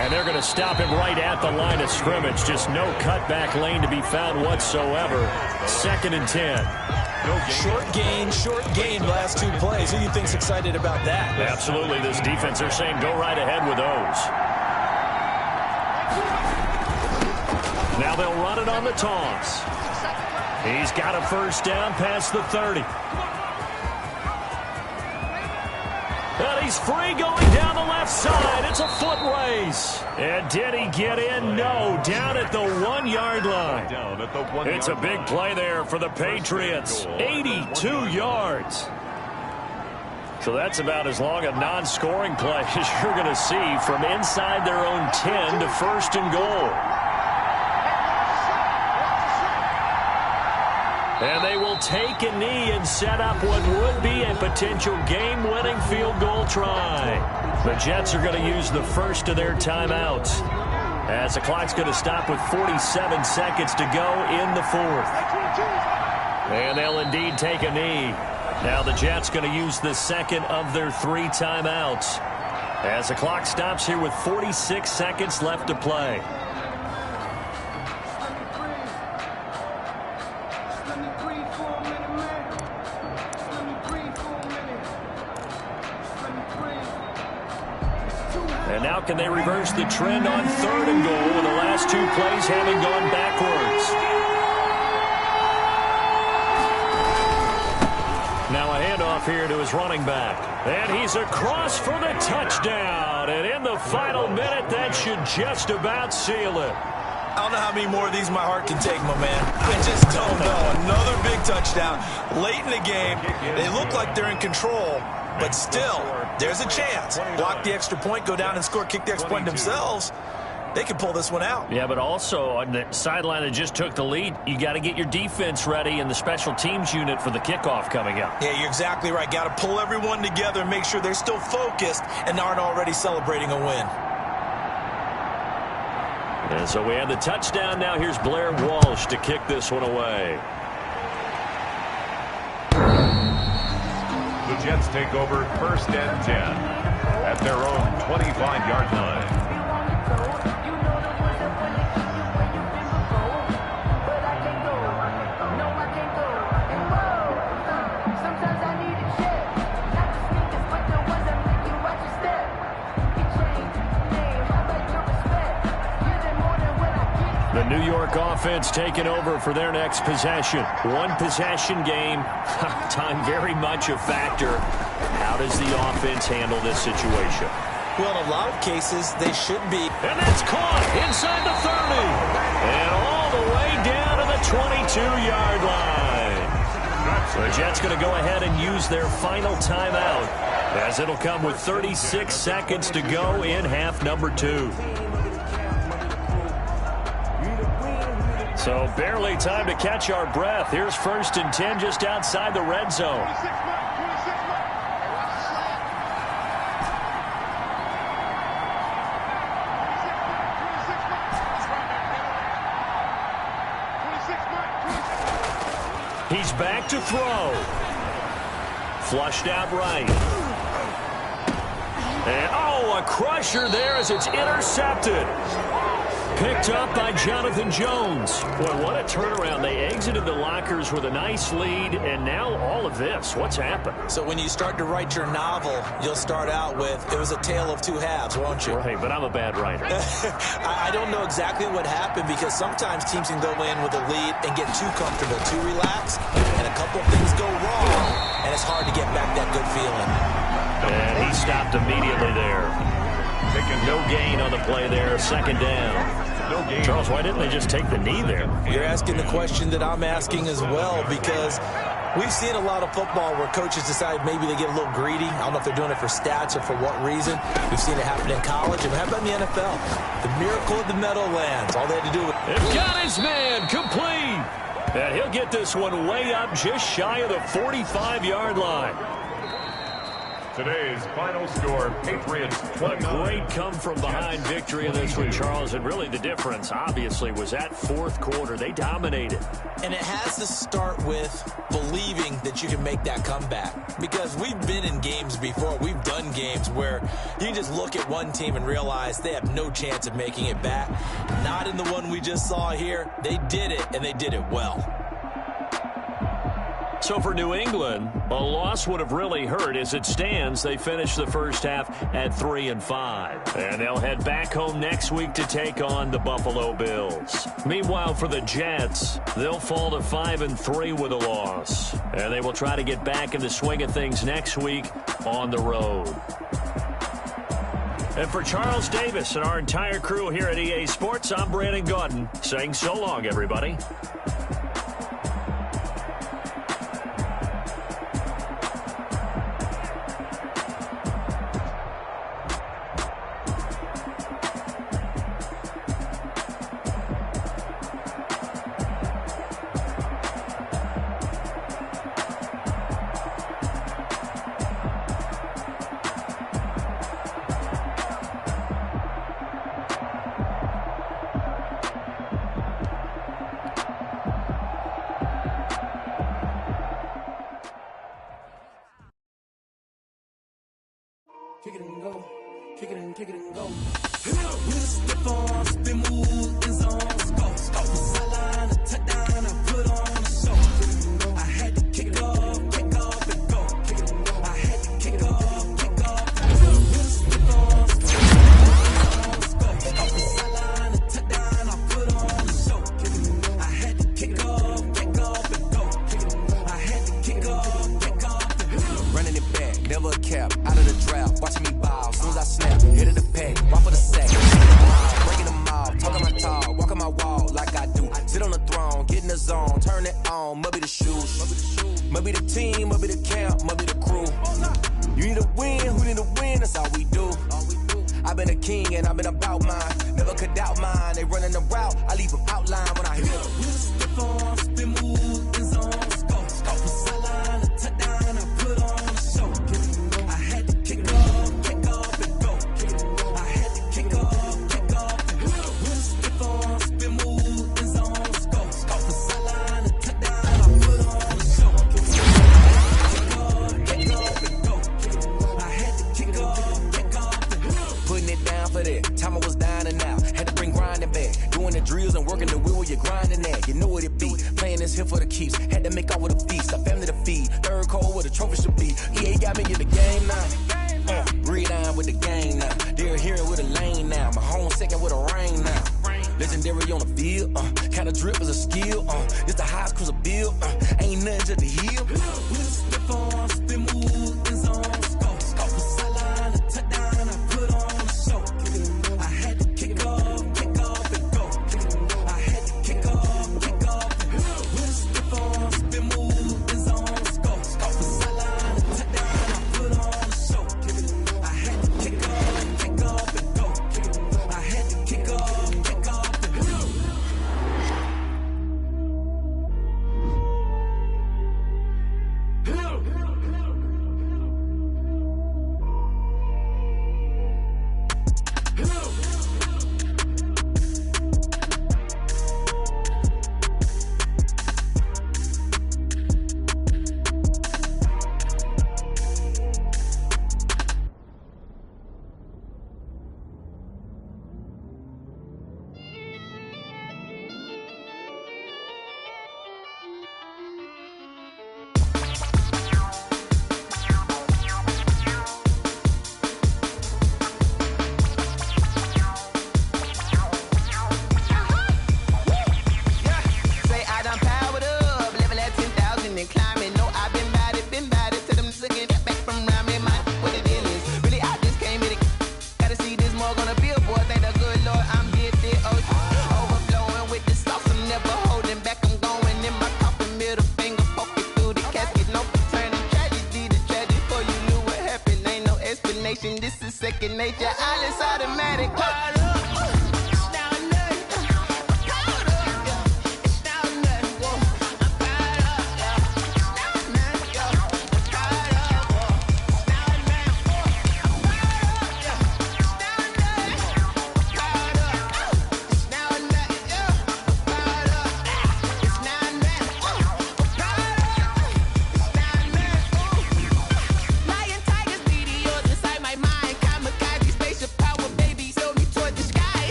S3: And they're going to stop him right at the line of scrimmage. Just no cutback lane to be found whatsoever. 2nd and 10.
S5: Short gain last 2 plays. Who do you think's excited about that?
S3: Absolutely. This defense, they're saying go right ahead with those. Now they'll run it on the toss. He's got a first down past the 30. And he's free going down the left side. It's a foot race. And did he get in? No. Down at the 1-yard line. It's a big play there for the Patriots. 82 yards. So that's about as long a non-scoring play as you're going to see from inside their own 10 to 1st and goal. And they will take a knee and set up what would be a potential game-winning field goal try. The Jets are going to use the first of their timeouts. as the clock's going to stop with 47 seconds to go in the fourth. And they'll indeed take a knee. Now the Jets going to use the second of their 3 timeouts as the clock stops here with 46 seconds left to play. And now can they reverse the trend on 3rd and goal with the last 2 plays having gone backwards? Now a handoff here to his running back. And he's across for the touchdown. And in the final minute, that should just about seal it.
S5: I don't know how many more of these my heart can take, my man. I just don't know. Another big touchdown late in the game. They look like they're in control, but still, there's a chance. Block the extra point, go down and score, kick the extra point themselves. They can pull this one out.
S3: Yeah, but also on the sideline that just took the lead, you got to get your defense ready and the special teams unit for the kickoff coming up.
S5: Yeah, you're exactly right. Got to pull everyone together and make sure they're still focused and aren't already celebrating a win.
S3: And so we have the touchdown. Now here's Blair Walsh to kick this one away.
S4: The Jets take over 1st and 10 at their own 25-yard line.
S3: The New York offense taking over for their next possession. 1 possession game. Time very much a factor. How does the offense handle this situation?
S5: Well, in a lot of cases, they should be.
S3: And that's caught inside the 30. And all the way down to the 22-yard line. The Jets going to go ahead and use their final timeout, as it'll come with 36 seconds to go in half number 2. So barely time to catch our breath. Here's 1st and 10 just outside the red zone. He's back to throw. Flushed out right. And a crusher there as it's intercepted. Picked up by Jonathan Jones. Boy, what a turnaround. They exited the lockers with a nice lead, and now all of this. What's happened?
S5: So when you start to write your novel, you'll start out with, it was a tale of 2 halves, won't you?
S3: Right, but I'm a bad writer.
S5: I don't know exactly what happened, because sometimes teams can go in with a lead and get too comfortable, too relaxed, and a couple of things go wrong, and it's hard to get back that good feeling.
S3: And he stopped immediately there. No gain on the play there. 2nd down. Charles, why didn't they just take the knee there?
S5: You're asking the question that I'm asking as well, because we've seen a lot of football where coaches decide maybe they get a little greedy. I don't know if they're doing it for stats or for what reason. We've seen it happen in college. And how about in the NFL? The miracle of the Meadowlands. All they had to do was...
S3: They've got his man complete. And he'll get this one way up just shy of the 45-yard line.
S4: Today's final score, Patriots 29.
S3: What a great come-from-behind victory in this one, Charles. And really the difference, obviously, was that 4th quarter. They dominated.
S5: And it has to start with believing that you can make that comeback. Because we've been in games before. We've done games where you can just look at one team and realize they have no chance of making it back. Not in the one we just saw here. They did it, and they did it well.
S3: So for New England, a loss would have really hurt. As it stands, they finished the first half at 3-5. And they'll head back home next week to take on the Buffalo Bills. Meanwhile, for the Jets, they'll fall to 5-3 with a loss. And they will try to get back in the swing of things next week on the road. And for Charles Davis and our entire crew here at EA Sports, I'm Brandon Gaudin saying so long, everybody.
S1: kick it and go, kick it and go. With a stiff on, spin move, in zone, go. Sideline, a touchdown, I put on a show. I had to kick it off and go. I had to kick off and go. With a stiff on, spin move, go. Sideline, a touchdown, I put on a show. I had to kick off and go. I had to kick off and go.
S6: Running it back, never a cap, out of the drought, watching me ball. As soon as I snap, hit of the pack, walk for the sack. Breaking them off, talking my talk, walking my wall like I do. Sit on the throne, get in the zone, turn it on, must be the shoes. Must be the team, must be the camp, must be the crew. You need a win, who need a win, that's all we do. I've been a king and I've been about mine. Never could doubt mine, they running the route, I leave them outline when I hit it.
S1: With a stiff on, spin move, in zone, go. Sideline, a touchdown, I put on a show. I had to kick off and go. I had to kick off and go. With a stiff on, spin move, in zone, go. Sideline, a touchdown, I put on a show. Kick off and go. I had to kick off and go.
S6: Putting it down for that, time I was dying and out. Had to bring grinding back, doing the drills and working the wheel where you're grinding at. You know what it be, playing this here for the keeps. Had to make off with a feast, a family to feed. Third cold where the trophy should be. EA got me in the game now. Red on with the game now. They're hearing with a lane now. My home second with a rain now. Legendary on the field, kind of drip is a skill. It's the highest cruiser bill, ain't nothing to the heel.
S1: With a stiff on, spin move, in zone, go. Sideline, a touchdown, I put on a show. I had to kick off and go. I had to kick off and go. With a stiff on, spin move, in zone, go. Sideline, a touchdown, I put on a show. I had to kick off and go. I had to kick off and go.
S7: This is second nature, all is automatic.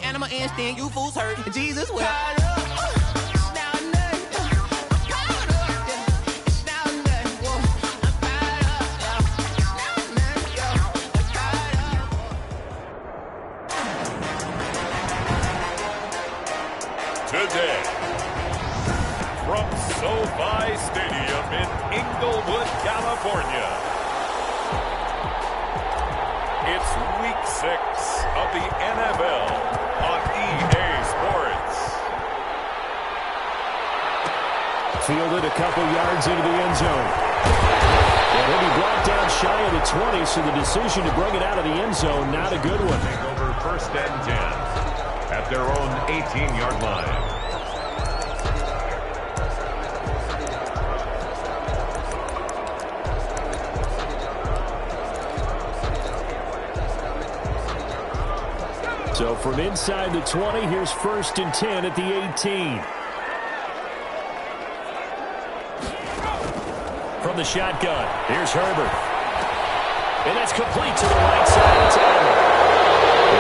S7: Animal instinct, you fools hurt. Jesus will.
S4: Today, from SoFi Stadium in Inglewood, California, it's Week 6 of the NFL on EA Sports.
S3: Fielded a couple yards into the end zone. And he'll be brought down shy of the 20, so the decision to bring it out of the end zone, not a good one.
S4: Take over 1st and 10 at their own 18-yard line.
S3: So from inside the 20, here's 1st and 10 at the 18. From the shotgun, here's Herbert. And that's complete to the right side of Taylor.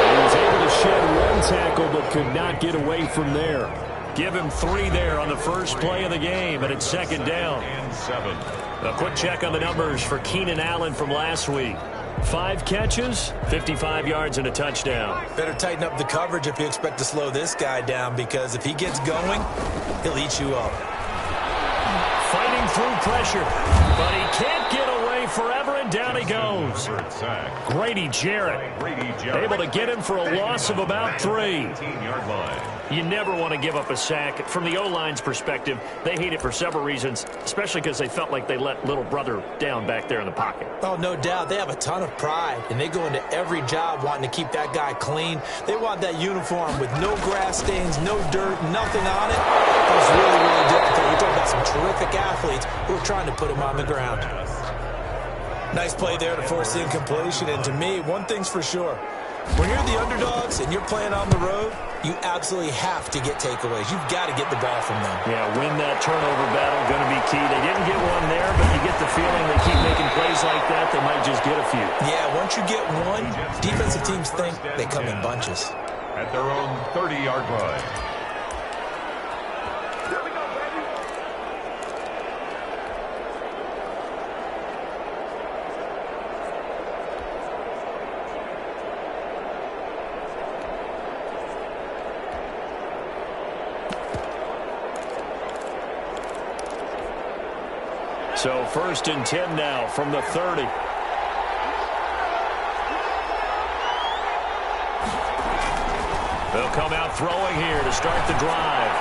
S3: He was able to shed one tackle but could not get away from there. Give him 3 there on the first play of the game, and it's 2nd down.
S4: And 7.
S3: A quick check on the numbers for Keenan Allen from last week. 5 catches, 55 yards, and a touchdown.
S5: Better tighten up the coverage if you expect to slow this guy down, because if he gets going, he'll eat you up.
S3: Fighting through pressure, but he can't get away forever, and down he goes. Grady Jarrett able to get him for a loss of about 3.
S4: 18-yard line.
S3: You never want to give up a sack. From the O-line's perspective, they hate it for several reasons, especially because they felt like they let little brother down back there in the pocket.
S5: Oh, no doubt. They have a ton of pride, and they go into every job wanting to keep that guy clean. They want that uniform with no grass stains, no dirt, nothing on it. It's really, really difficult. We're talking about some terrific athletes who are trying to put him on the ground. Nice play there to force the incompletion, and to me, one thing's for sure. When you're the underdogs and you're playing on the road, you absolutely have to get takeaways. You've got to get the ball from them.
S3: Yeah, win that turnover battle, going to be key. They didn't get one there, but you get the feeling they keep making plays like that, they might just get a few.
S5: Yeah, once you get one, defensive teams think they come in bunches.
S4: At their own 30-yard line.
S3: So 1st and 10 now from the 30. They'll come out throwing here to start the drive.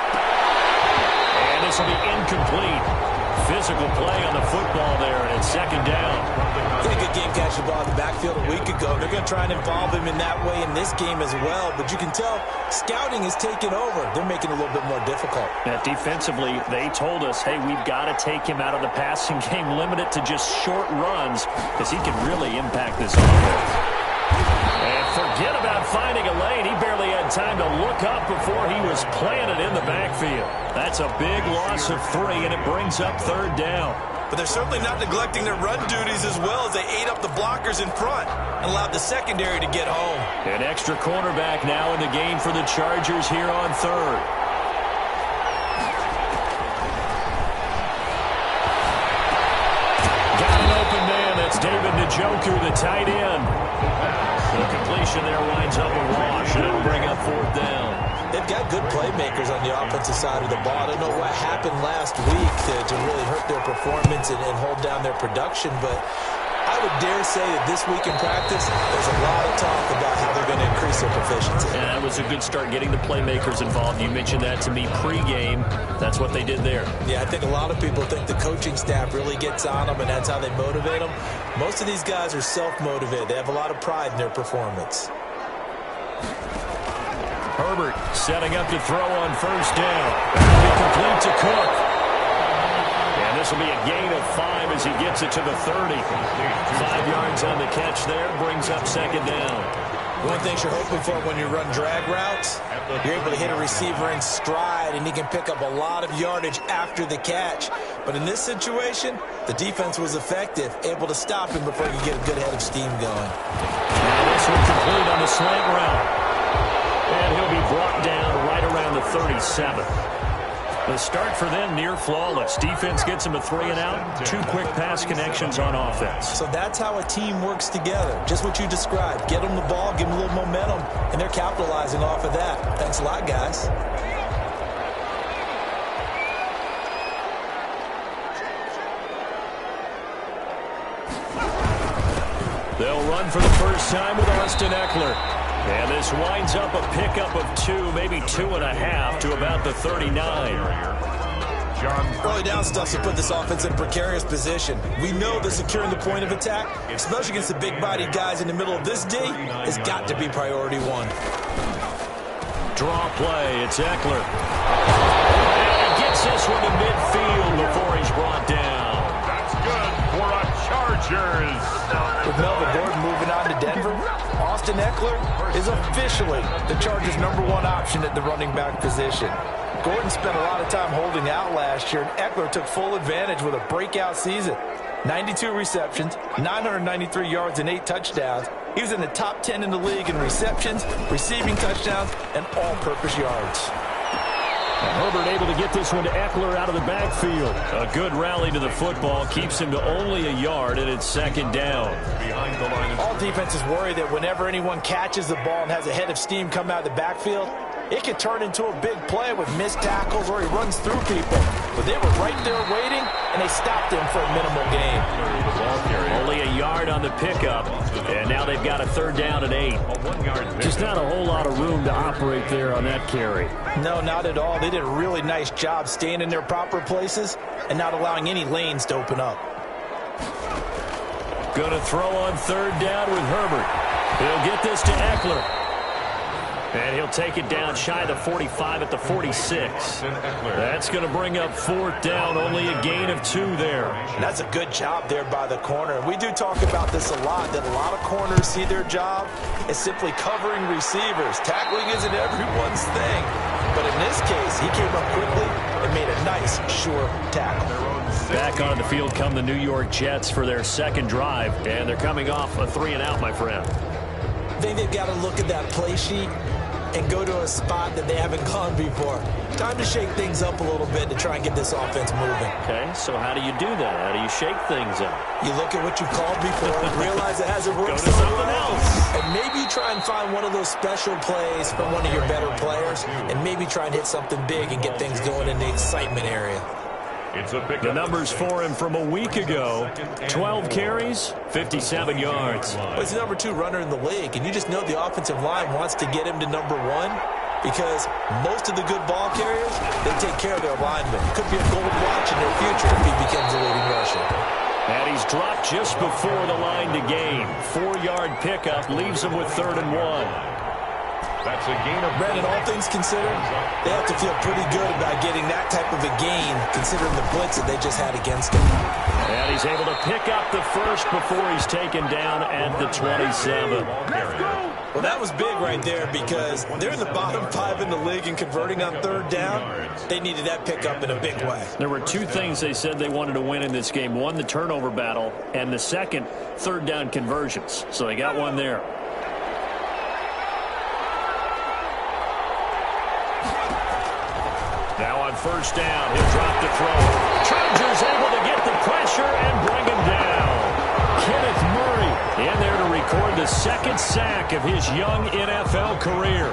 S3: And this will be incomplete. Physical play on the football there, and it's 2nd down.
S5: He had a good game catching the ball in the backfield a week ago. They're going to try and involve him in that way in this game as well. But you can tell scouting is taking over. They're making it a little bit more difficult.
S3: Defensively, they told us, hey, we've got to take him out of the passing game, limit it to just short runs, because he can really impact this offense. And forget about finding a lane. He barely had time to look up before he was planted in the backfield. That's a big loss of 3, and it brings up 3rd down.
S5: But they're certainly not neglecting their run duties as well, as they ate up the blockers in front and allowed the secondary to get home.
S3: An extra cornerback now in the game for the Chargers here on 3rd. Got an open man. That's David Njoku, the tight end. The completion there winds up a wash, and it'll bring up 4th down.
S5: They've got good playmakers on the offensive side of the ball. I don't know what happened last week to really hurt their performance and hold down their production, but I would dare say that this week in practice, there's a lot of talk about how they're going to increase their proficiency.
S3: And that was a good start, getting the playmakers involved. You mentioned that to me pregame. That's what they did there.
S5: Yeah, I think a lot of people think the coaching staff really gets on them, and that's how they motivate them. Most of these guys are self-motivated. They have a lot of pride in their performance.
S3: Herbert setting up to throw on 1st down. That'll be complete to Cook. And this will be a gain of 5 as he gets it to the 30. 5 yards on the catch there, brings up 2nd down.
S5: One thing you're hoping for when you run drag routes, you're able to hit a receiver in stride, and he can pick up a lot of yardage after the catch. But in this situation, the defense was effective, able to stop him before he could get a good head of steam going.
S3: Now this one complete on the slant route. And he'll be brought down right around the 37. The start for them near flawless. Defense gets him a 3 and out. 2 quick pass connections on offense.
S5: So that's how a team works together. Just what you described. Get them the ball, give them a little momentum, and they're capitalizing off of that. Thanks a lot, guys.
S3: They'll run for the first time with Austin Eckler. And this winds up a pickup of 2, maybe 2.5 to about the 39.
S5: Early down stuff to put this offense in a precarious position. We know that securing the point of attack, especially against the big-bodied guys in the middle of this D, has got to be priority 1.
S3: Draw play, it's Eckler. And he gets this one to midfield before he's brought down.
S4: That's good for a Chargers.
S5: With Melvin Gordon moving on to Denver, Austin Austin Eckler is officially the Chargers' #1 option at the running back position. Gordon spent a lot of time holding out last year, and Eckler took full advantage with a breakout season. 92 receptions, 993 yards, and 8 touchdowns. He was in the top 10 in the league in receptions, receiving touchdowns, and all-purpose yards.
S3: Herbert able to get this one to Eckler out of the backfield. A good rally to the football keeps him to only a yard, and it's 2nd down.
S5: All defenses worry that whenever anyone catches the ball and has a head of steam come out of the backfield, it could turn into a big play with missed tackles or he runs through people. But they were right there waiting, and they stopped him for a minimal gain.
S3: Only a yard on the pickup, and now they've got a 3rd down and 8. Just not a whole lot of room to operate there on that carry.
S5: No, not at all. They did a really nice job staying in their proper places and not allowing any lanes to open up.
S3: Going to throw on 3rd down with Herbert. He'll get this to Eckler. And he'll take it down shy of the 45 at the 46. That's going to bring up 4th down, only a gain of 2 there.
S5: And that's a good job there by the corner. We do talk about this a lot, that a lot of corners see their job as simply covering receivers. Tackling isn't everyone's thing. But in this case, he came up quickly and made a nice, sure tackle.
S3: Back on the field come the New York Jets for their 2nd drive, and they're coming off a 3-and-out, my friend.
S5: I think they've got to look at that play sheet and go to a spot that they haven't gone before. Time to shake things up a little bit to try and get this offense moving.
S3: Okay, so how do you do that? How do you shake things up?
S5: You look at what you called before and realize it hasn't worked.
S3: Go to something else.
S5: And maybe try and find one of those special plays from one of your better players, and maybe try and hit something big and get things going in the excitement area.
S3: The numbers for him from a week ago: 12 carries, 57 yards.
S5: Well, he's the #2 runner in the league, and you just know the offensive line wants to get him to #1 because most of the good ball carriers, they take care of their linemen. It could be a gold watch in their future if he becomes a leading rusher.
S3: And he's dropped just before the line to gain. 4-yard pickup leaves him with 3rd and 1.
S4: That's a gain of...
S5: Brandon, all things considered, they have to feel pretty good about getting that type of a gain considering the blitz that they just had against him.
S3: And he's able to pick up the first before he's taken down at the 27.
S5: Well, that was big right there because they're in the bottom 5 in the league and converting on 3rd down. They needed that pickup in a big way.
S3: There were 2 things they said they wanted to win in this game. One, the turnover battle, and the second, 3rd down conversions. So they got one there. Now on 1st down, he'll drop the throw. Chargers able to get the pressure and bring him down. Kenneth Murray in there to record the 2nd sack of his young NFL career.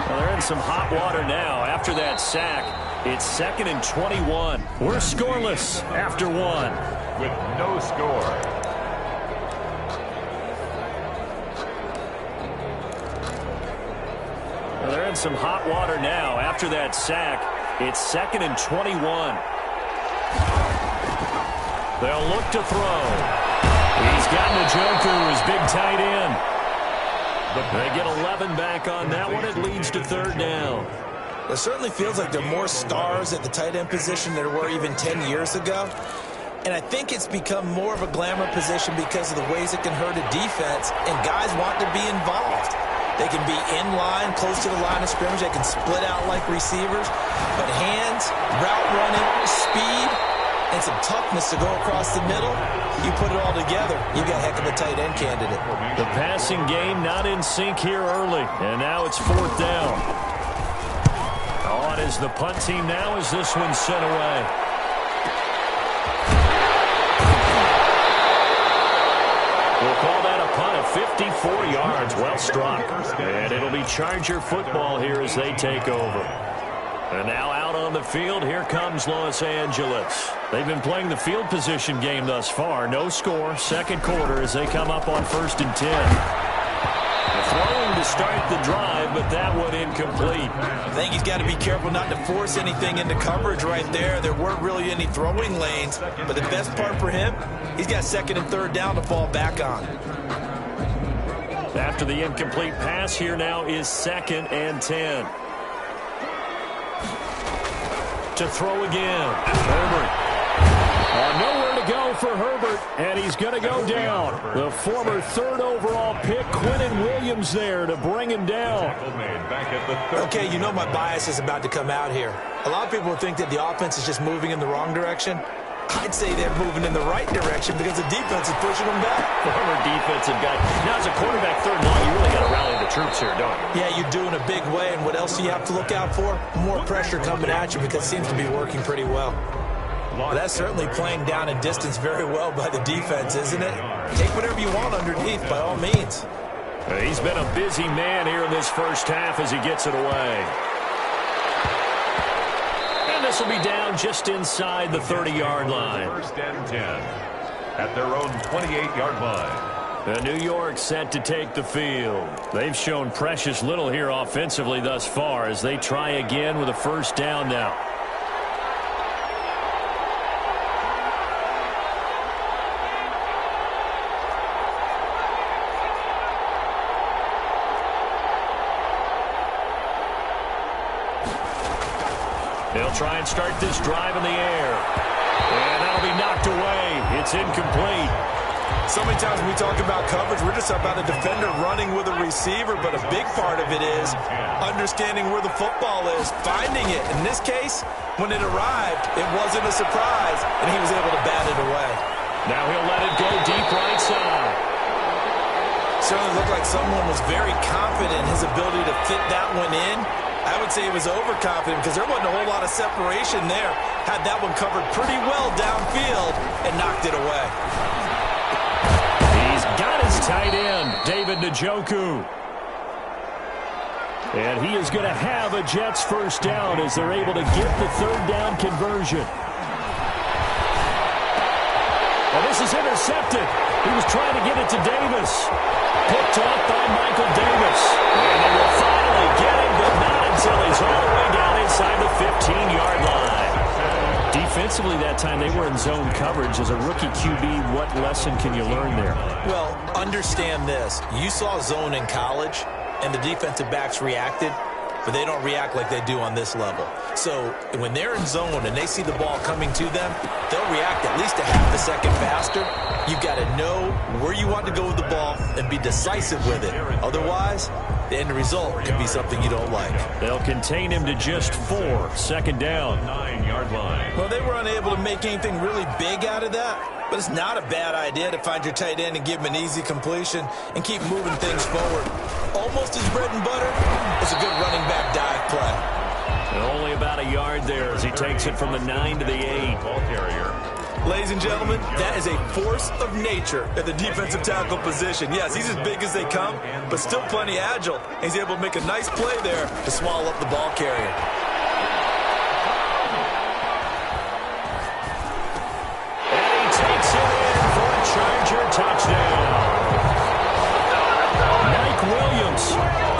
S3: Well, they're in some hot water now. After that sack, it's 2nd and 21. We're scoreless after 1.
S4: With no score.
S3: Well, they're in some hot water now. After that sack, it's 2nd and 21. They'll look to throw. He's got Njoku, his big tight end. They get 11 back on that one. It leads to 3rd down.
S5: It certainly feels like there are more stars at the tight end position than there were even 10 years ago. And I think it's become more of a glamour position because of the ways it can hurt a defense, and guys want to be involved. They can be in line, close to the line of scrimmage. They can split out like receivers. But hands, route running, speed, and some toughness to go across the middle, you put it all together, you got a heck of a tight end candidate.
S3: The passing game not in sync here early, and now it's 4th down. On is the punt team now as this one's sent away. We'll call that a punt of 54 yards. Well struck. And it'll be Charger football here as they take over. And now out on the field, here comes Los Angeles. They've been playing the field position game thus far. No score, 2nd quarter as they come up on 1st and 10. Throwing to start the drive, but that one incomplete.
S5: I think he's got to be careful not to force anything into coverage right there. There weren't really any throwing lanes, but the best part for him, he's got 2nd and 3rd down to fall back on.
S3: After the incomplete pass, here now is 2nd and 10. To throw again. Herbert. Nowhere to go for Herbert, and he's going to go down. The former 3rd overall pick, Quinnen Williams, there to bring him down.
S5: Okay, you know my bias is about to come out here. A lot of people would think that the offense is just moving in the wrong direction. I'd say they're moving in the right direction because the defense is pushing them back.
S3: Former defensive guy. Now, as a quarterback, 3rd and long, you really got to rally the troops here, don't you?
S5: Yeah, you do in a big way, and what else do you have to look out for? More pressure coming at you because it seems to be working pretty well. Well, that's certainly playing down in distance very well by the defense, isn't it? Take whatever you want underneath, by all means.
S3: He's been a busy man here in this first half as he gets it away. And this will be down just inside the 30-yard line.
S4: 1st and 10 at their own 28-yard line.
S3: The New York set to take the field. They've shown precious little here offensively thus far as they try again with a 1st down now. They'll try and start this drive in the air. And that'll be knocked away. It's incomplete.
S5: So many times when we talk about coverage, we're just about a defender running with a receiver, but a big part of it is understanding where the football is, finding it. In this case, when it arrived, it wasn't a surprise, and he was able to bat it away.
S3: Now he'll let it go deep right side.
S5: Certainly looked like someone was very confident in his ability to fit that one in. I would say he was overconfident because there wasn't a whole lot of separation there. Had that one covered pretty well downfield and knocked it away.
S3: He's got his tight end, David Njoku. And he is going to have a Jets 1st down as they're able to get the 3rd down conversion. Well, this is intercepted. He was trying to get it to Davis. Picked off by Michael Davis. And they will finally get him, but not until he's all the way down inside the 15-yard line. Defensively that time, they were in zone coverage. As a rookie QB, what lesson can you learn there?
S5: Well, understand this. You saw zone in college, and the defensive backs reacted, but they don't react like they do on this level. So when they're in zone and they see the ball coming to them, they'll react at least a half a second faster. You've got to know where you want to go with the ball and be decisive with it. Otherwise, the end result could be something you don't like.
S3: They'll contain him to just 4. 2nd down.
S4: 9-yard line.
S5: Well, they were unable to make anything really big out of that, but it's not a bad idea to find your tight end and give him an easy completion and keep moving things forward. Almost his bread and butter. It's a good running back dive play.
S3: And only about a yard there as he takes it from the 9 to the 8.
S4: Ball carrier.
S5: Ladies and gentlemen, that is a force of nature at the defensive tackle position. Yes, he's as big as they come, but still plenty agile. And he's able to make a nice play there to swallow up the ball carrier.
S3: And he takes it in for a Charger touchdown. Mike Williams,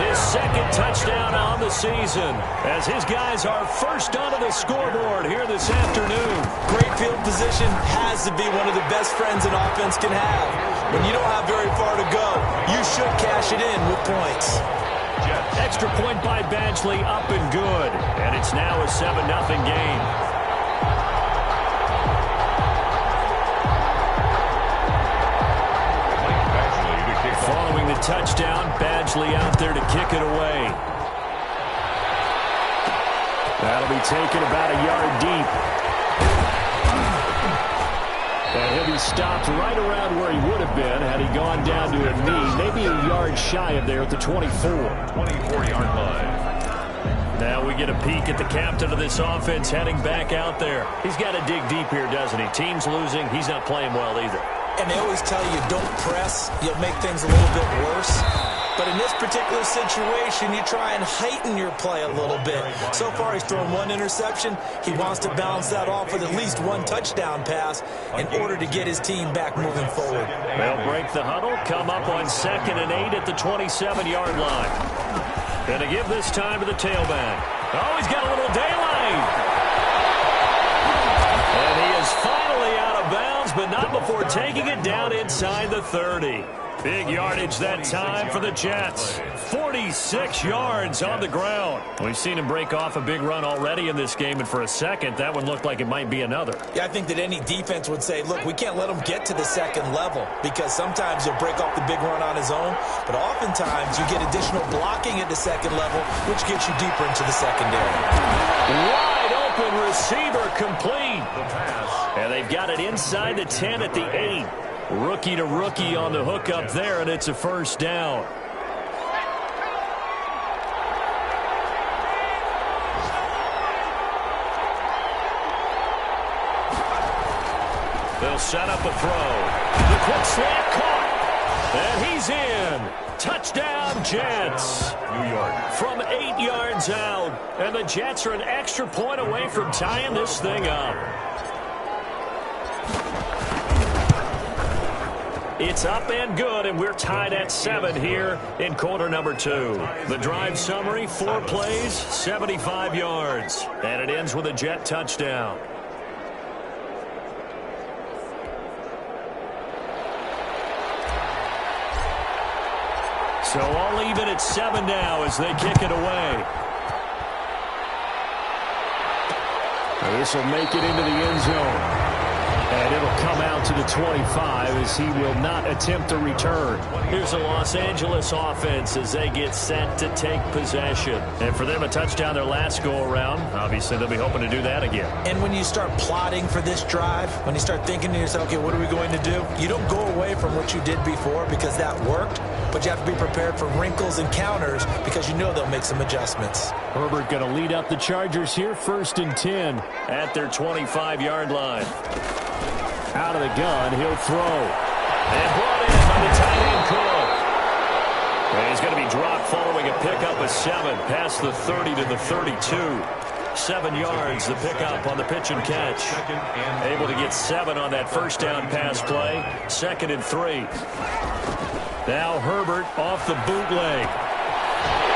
S3: his 2nd touchdown on the season, as his guys are first onto the scoreboard here this afternoon.
S5: Great field position has to be one of the best friends an offense can have. When you don't have very far to go, you should cash it in with points.
S3: Extra point by Badgley, up and good. And it's now a 7-0 game. Following the touchdown, Badgley out there to kick it away. That'll be taken about a yard deep. And he'll be stopped right around where he would have been had he gone down to a knee, maybe a yard shy of there at the 24.
S4: 24-yard line.
S3: Now we get a peek at the captain of this offense heading back out there. He's got to dig deep here, doesn't he? Team's losing. He's not playing well either.
S5: And they always tell you, don't press. You'll make things a little bit worse. But in this particular situation, you try and heighten your play a little bit. So far, he's thrown 1 interception. He wants to balance that off with at least 1 touchdown pass in order to get his team back moving forward.
S3: They'll break the huddle, come up on 2nd and 8 at the 27-yard line. Going to give this time to the tailback. Oh, he's got a little daylight. And he is finally out of bounds, but not before before taking it down inside the 30. Big yardage that time for the Jets. 46 yards on the ground. We've seen him break off a big run already in this game, and for a second, that one looked like it might be another.
S5: Yeah, I think that any defense would say, look, we can't let him get to the second level, because sometimes he'll break off the big run on his own, but oftentimes you get additional blocking at the second level, which gets you deeper into the secondary.
S3: Wide open receiver complete. And they've got it inside the 10 at the 8. Rookie to rookie on the hook up there, and it's a first down. They'll set up a throw. The quick slant caught. And he's in. Touchdown, Jets. New York. From 8 yards out. And the Jets are an extra point away from tying this thing up. It's up and good, and we're tied at 7 here in quarter number 2. The drive summary, 4 plays, 75 yards. And it ends with a Jet touchdown. So all even at 7 now as they kick it away. This will make it into the end zone. And it'll come out to the 25 as he will not attempt a return. Here's the Los Angeles offense as they get set to take possession. And for them, a touchdown their last go-around. Obviously, they'll be hoping to do that again.
S5: And when you start plotting for this drive, when you start thinking to yourself, okay, what are we going to do? You don't go away from what you did before because that worked, but you have to be prepared for wrinkles and counters because you know they'll make some adjustments.
S3: Herbert going to lead up the Chargers here, 1st and 10 at their 25-yard line. Out of the gun, he'll throw. And brought in by the tight end Cook. And he's going to be dropped following a pickup of 7 past the 30 to the 32. 7 yards, the pickup on the pitch and catch. Able to get 7 on that first down pass play. 2nd and 3. Now Herbert off the bootleg.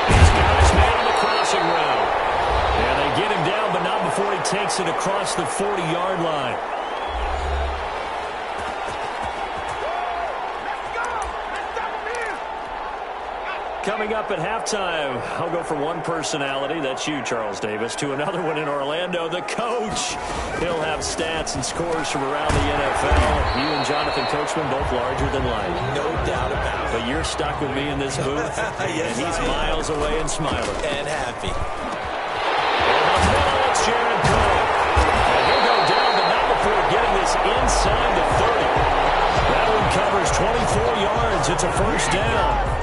S3: He's got his man on the crossing route. And they get him down, but not before he takes it across the 40-yard line. Coming up at halftime, I'll go from one personality, that's you, Charles Davis, to another one in Orlando, the coach. He'll have stats and scores from around the NFL. You and Jonathan Coachman both larger than life.
S5: No doubt about it.
S3: But you're stuck with me in this booth,
S5: yes,
S3: and he's miles away and smiling.
S5: And happy.
S3: And now it's Jared Cook. And he'll go down, but not before getting this inside the 30. That one covers 24 yards. It's a first down.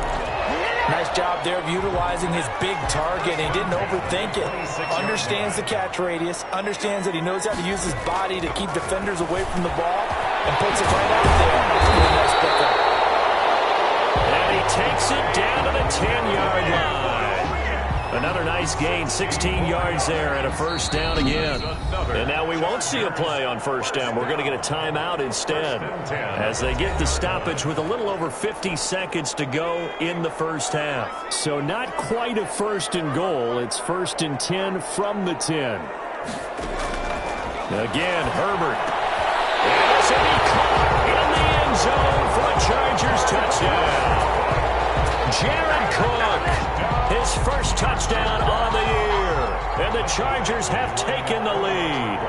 S5: Nice job there of utilizing his big target. He didn't overthink it. Understands the catch radius. Understands that he knows how to use his body to keep defenders away from the ball. And puts it right out there. Nice pickup.
S3: And he takes it down to the 10-yard line. Another nice gain, 16 yards there, and a first down again. And now we won't see a play on first down. We're going to get a timeout instead as they get the stoppage with a little over 50 seconds to go in the first half. So not quite a 1st and goal. It's 1st and 10 from the 10. Again, Herbert. And this will be caught in the end zone for a Chargers touchdown. Jared Cook, his first touchdown on the year. And the Chargers have taken the lead.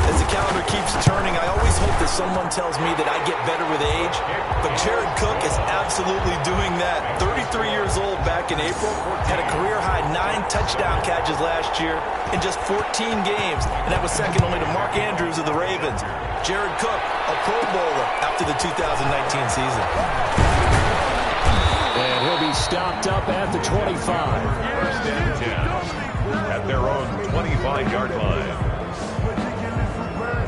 S5: As the calendar keeps turning, I always hope that someone tells me that I get better with age. But Jared Cook is absolutely doing that. 33 years old back in April. Had a career-high 9 touchdown catches last year in just 14 games. And that was second only to Mark Andrews of the Ravens. Jared Cook, a Pro Bowler after the 2019 season.
S3: And he'll be stopped up at the 25.
S4: 1st and 10 at their own 25-yard line.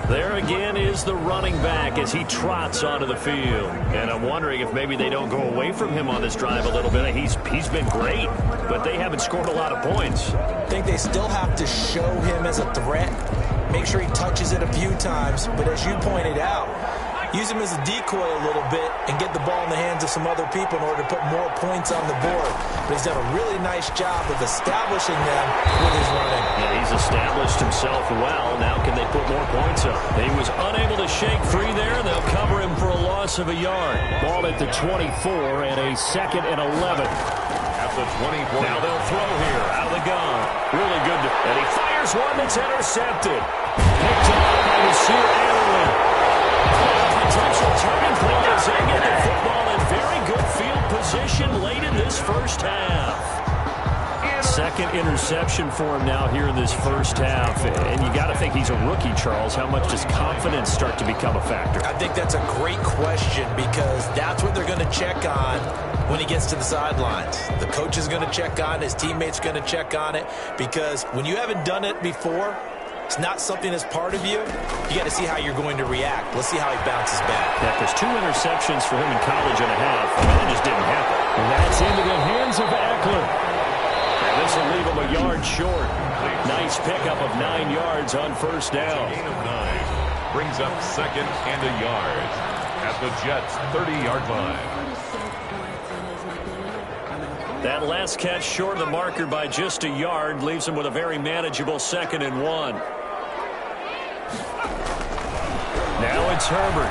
S3: There again is the running back as he trots onto the field. And I'm wondering if maybe they don't go away from him on this drive a little bit. He's been great, but they haven't scored a lot of points.
S5: I think they still have to show him as a threat. Make sure he touches it a few times. But as you pointed out, use him as a decoy a little bit and get the ball in the hands of some other people in order to put more points on the board. But he's done a really nice job of establishing them with his running.
S3: Yeah, he's established himself well. Now can they put more points up. He was unable to shake free there. They'll cover him for a loss of a yard. Ball at the 24 and a 2nd and 11.
S4: At the 24.
S3: Now they'll throw here out of the gun. Really good. And he fires one that's intercepted. Picked off by Nasir Adderley. Potential turning point as they get the football in very good field position late in this first half. Second interception for him now here in this first half. And you got to think he's a rookie, Charles. How much does confidence start to become a factor?
S5: I think that's a great question because that's what they're going to check on when he gets to the sidelines. The coach is going to check on it. His teammates are going to check on it because when you haven't done it before, it's not something that's part of you. You got to see how you're going to react. Let's see how he bounces back.
S3: Yeah, there's 2 interceptions for him in college and a half. I mean, it just didn't happen. And that's into the hands of Eckler. And this will leave him a yard short. Nice pickup of 9 yards on first down.
S4: Gain of 9 brings up 2nd and a yard at the Jets' 30-yard line.
S3: That last catch short of the marker by just a yard leaves him with a very manageable 2nd and 1. Now it's Herbert.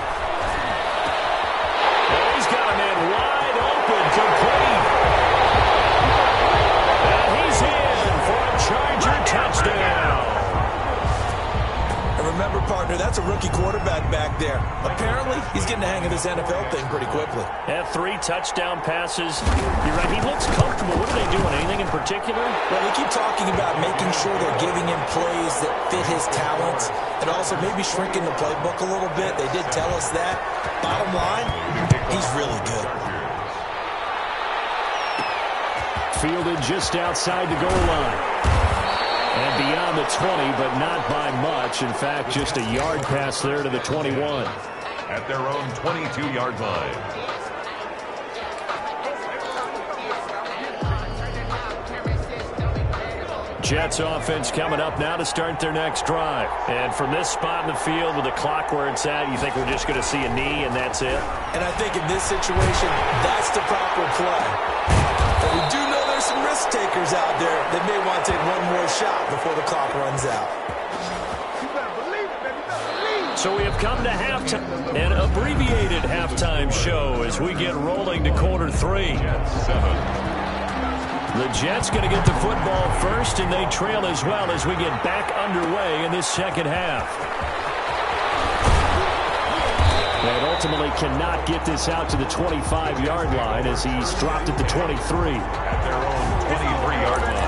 S3: Oh, he's got a man wide open, complete. And he's in for a Charger touchdown.
S5: And remember, partner, that's a rookie quarterback back there. Apparently, he's getting the hang of this NFL thing pretty quickly.
S3: Had 3 touchdown passes. You're right, he looks comfortable. What are they doing? Anything in particular?
S5: Well, we keep talking about making sure they're giving him plays that fit his talents and also maybe shrinking the playbook a little bit. They did tell us that. Bottom line, he's really good.
S3: Fielded just outside the goal line. And beyond the 20, but not by much. In fact, just a yard pass there to the 21.
S4: At their own 22-yard line.
S3: Jets offense coming up now to start their next drive. And from this spot in the field with the clock where it's at, you think we're just going to see a knee and that's it?
S5: And I think in this situation, that's the proper play. But we do know there's some risk takers out there that may want to take one more shot before the clock runs out.
S3: So we have come to halftime, an abbreviated halftime show as we get rolling to quarter 3. The Jets going to get the football first, and they trail as well as we get back underway in this second half. And ultimately cannot get this out to the 25-yard line as he's dropped at the 23.
S4: At their own 23-yard line.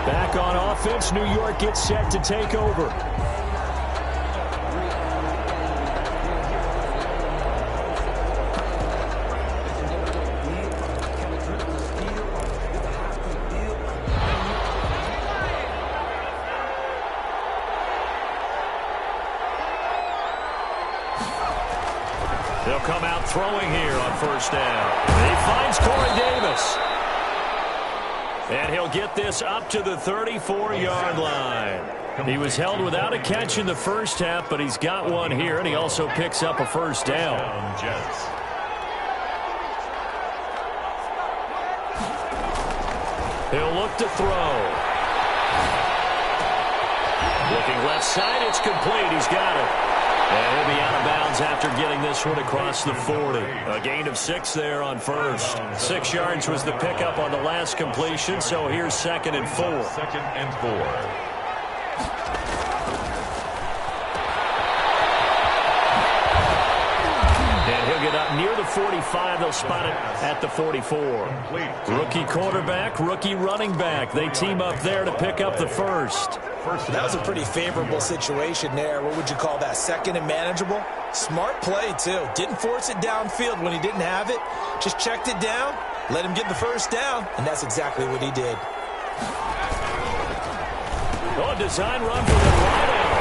S3: Back on offense, New York gets set to take over. They'll come out throwing here on first down. He finds Corey Davis. And he'll get this up to the 34-yard line. He was held without a catch in the first half, but he's got one here, and he also picks up a first down.
S4: Jets.
S3: He'll look to throw. Looking left side, it's complete. He's got it. And he'll be out of bounds after getting this one across the 40. A gain of 6 there on first. 6 yards was the pickup on the last completion, so here's 2nd and 4.
S4: 2nd and 4.
S3: And he'll get up near the 45. They'll spot it at the 44. Rookie quarterback, rookie running back. They team up there to pick up the first.
S5: That was a pretty favorable situation there. What would you call that? 2nd and manageable? Smart play, too. Didn't force it downfield when he didn't have it. Just checked it down, let him get the first down, and that's exactly what he did.
S3: Oh, design run for the right out.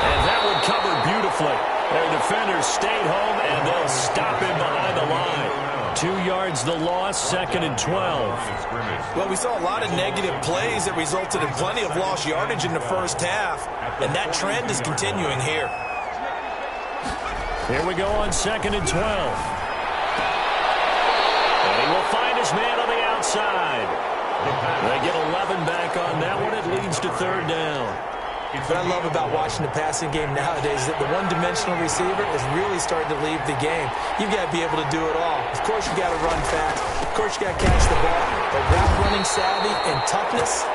S3: And that one covered beautifully. Their defenders stayed home, and they'll stop him behind the line. 2 yards the loss, 2nd and 12.
S5: Well, we saw a lot of negative plays that resulted in plenty of lost yardage in the first half, and that trend is continuing here.
S3: Here we go on 2nd and 12. And he will find his man on the outside. They get 11 back on that one. It leads to 3rd down.
S5: What I love about watching the passing game nowadays is that the one-dimensional receiver is really starting to leave the game. You've got to be able to do it all. Of course, you got to run fast. Of course, you got to catch the ball. But route running savvy and toughness,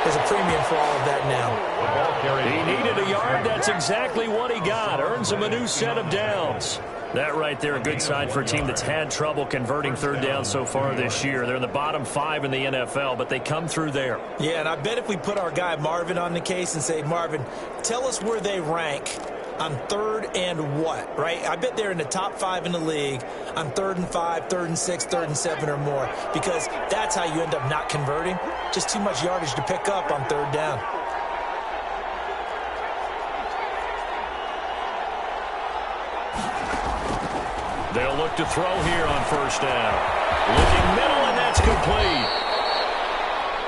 S5: there's a premium for all of that now.
S3: He needed a yard. That's exactly what he got. Earns him a new set of downs. That right there, a good sign for a team that's had trouble converting third down so far this year. They're in the bottom 5 in the NFL, but they come through there.
S5: Yeah, and I bet if we put our guy Marvin on the case and say, Marvin, tell us where they rank on third and what, right? I bet they're in the top 5 in the league on 3rd and 5, 3rd and 6, 3rd and 7 or more, because that's how you end up not converting. Just too much yardage to pick up on third down.
S3: They'll look to throw here on first down. Looking middle, and that's complete.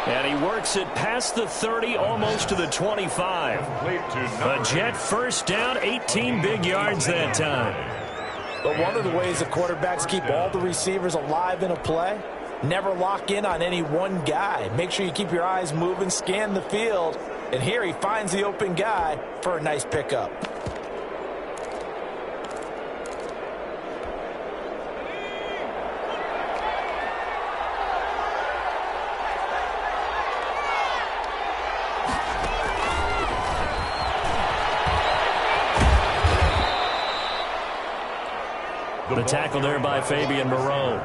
S3: And he works it past the 30, almost to the 25. A Jet first down, 18 big yards that time.
S5: But one of the ways the quarterbacks keep all the receivers alive in a play, never lock in on any one guy. Make sure you keep your eyes moving, scan the field, and here he finds the open guy for a nice pickup.
S3: The tackle there by Fabian Moreau.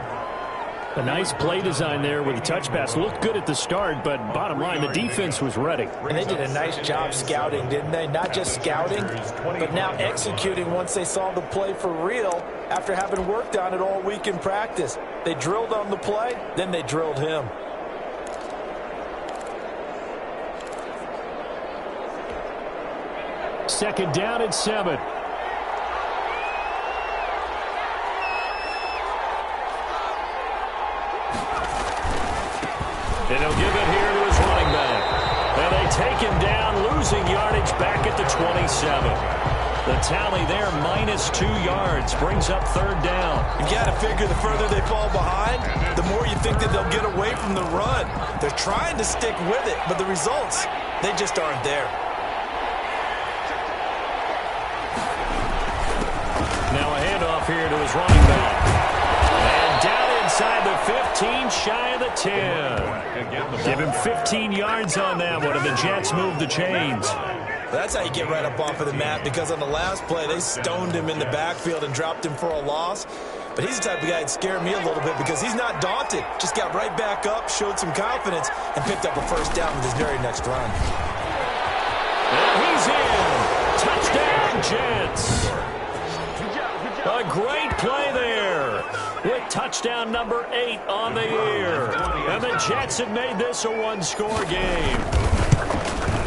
S3: A nice play design there with the touch pass. Looked good at the start, but bottom line, the defense was ready.
S5: And they did a nice job scouting, didn't they? Not just scouting, but now executing once they saw the play for real after having worked on it all week in practice. They drilled on the play, then they drilled him.
S3: Second down and 7. And he'll give it here to his running back. And they take him down, losing yardage back at the 27. The tally there, -2 yards, brings up third down.
S5: You got to figure the further they fall behind, the more you think that they'll get away from the run. They're trying to stick with it, but the results, they just aren't there.
S3: Now a handoff here to his running back. And down inside the 15, shy of the 10. Give him 15 yards on that one, and the Jets move the chains.
S5: That's how you get right up off of the mat, because on the last play, they stoned him in the backfield and dropped him for a loss. But he's the type of guy that scared me a little bit because he's not daunted. Just got right back up, showed some confidence, and picked up a first down with his very next run.
S3: And he's in. Touchdown, Jets. A great play there with touchdown number 8 on the year. And the Jets have made this a one-score game.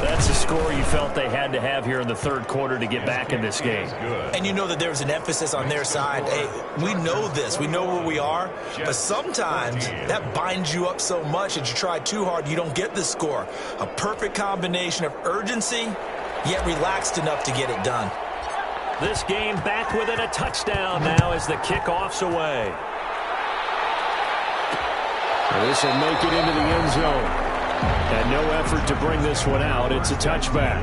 S3: That's a score you felt they had to have here in the third quarter to get back in this game.
S5: And you know that there's an emphasis on their side. Hey, we know this. We know where we are. But sometimes that binds you up so much that you try too hard, you don't get the score. A perfect combination of urgency, yet relaxed enough to get it done.
S3: This game back within a touchdown now as the kickoff's away. This will make it into the end zone. And no effort to bring this one out. It's a touchback.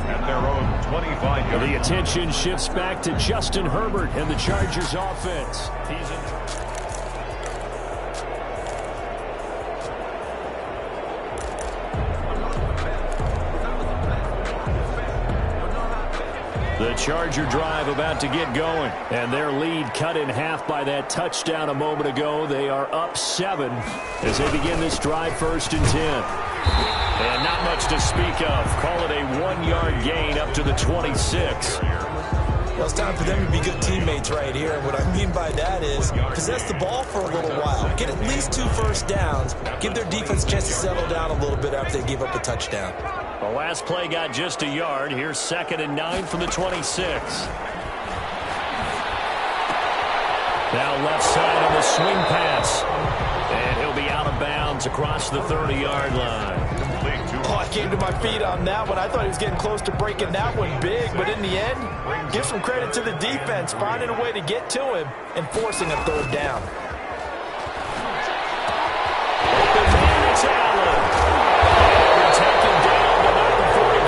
S4: At their own 25 yards.
S3: The attention shifts back to Justin Herbert and the Chargers offense. He's in. The Charger drive about to get going. And their lead cut in half by that touchdown a moment ago. They are up 7 as they begin this drive, 1st and 10. And not much to speak of. Call it a 1-yard gain up to the 26.
S5: Well, it's time for them to be good teammates right here. And what I mean by that is possess the ball for a little while. Get at least 2 first downs. Give their defense a chance to settle down a little bit after they give up a touchdown.
S3: The last play got just a yard. Here's 2nd and 9 from the 26. Now left side on the swing pass. And he'll be out of bounds across the 30-yard line.
S5: Oh, I came to my feet on that one. I thought he was getting close to breaking that one big. But in the end, give some credit to the defense, finding a way to get to him and forcing a third down. Open man, it's Allen. And taken down to 9 for a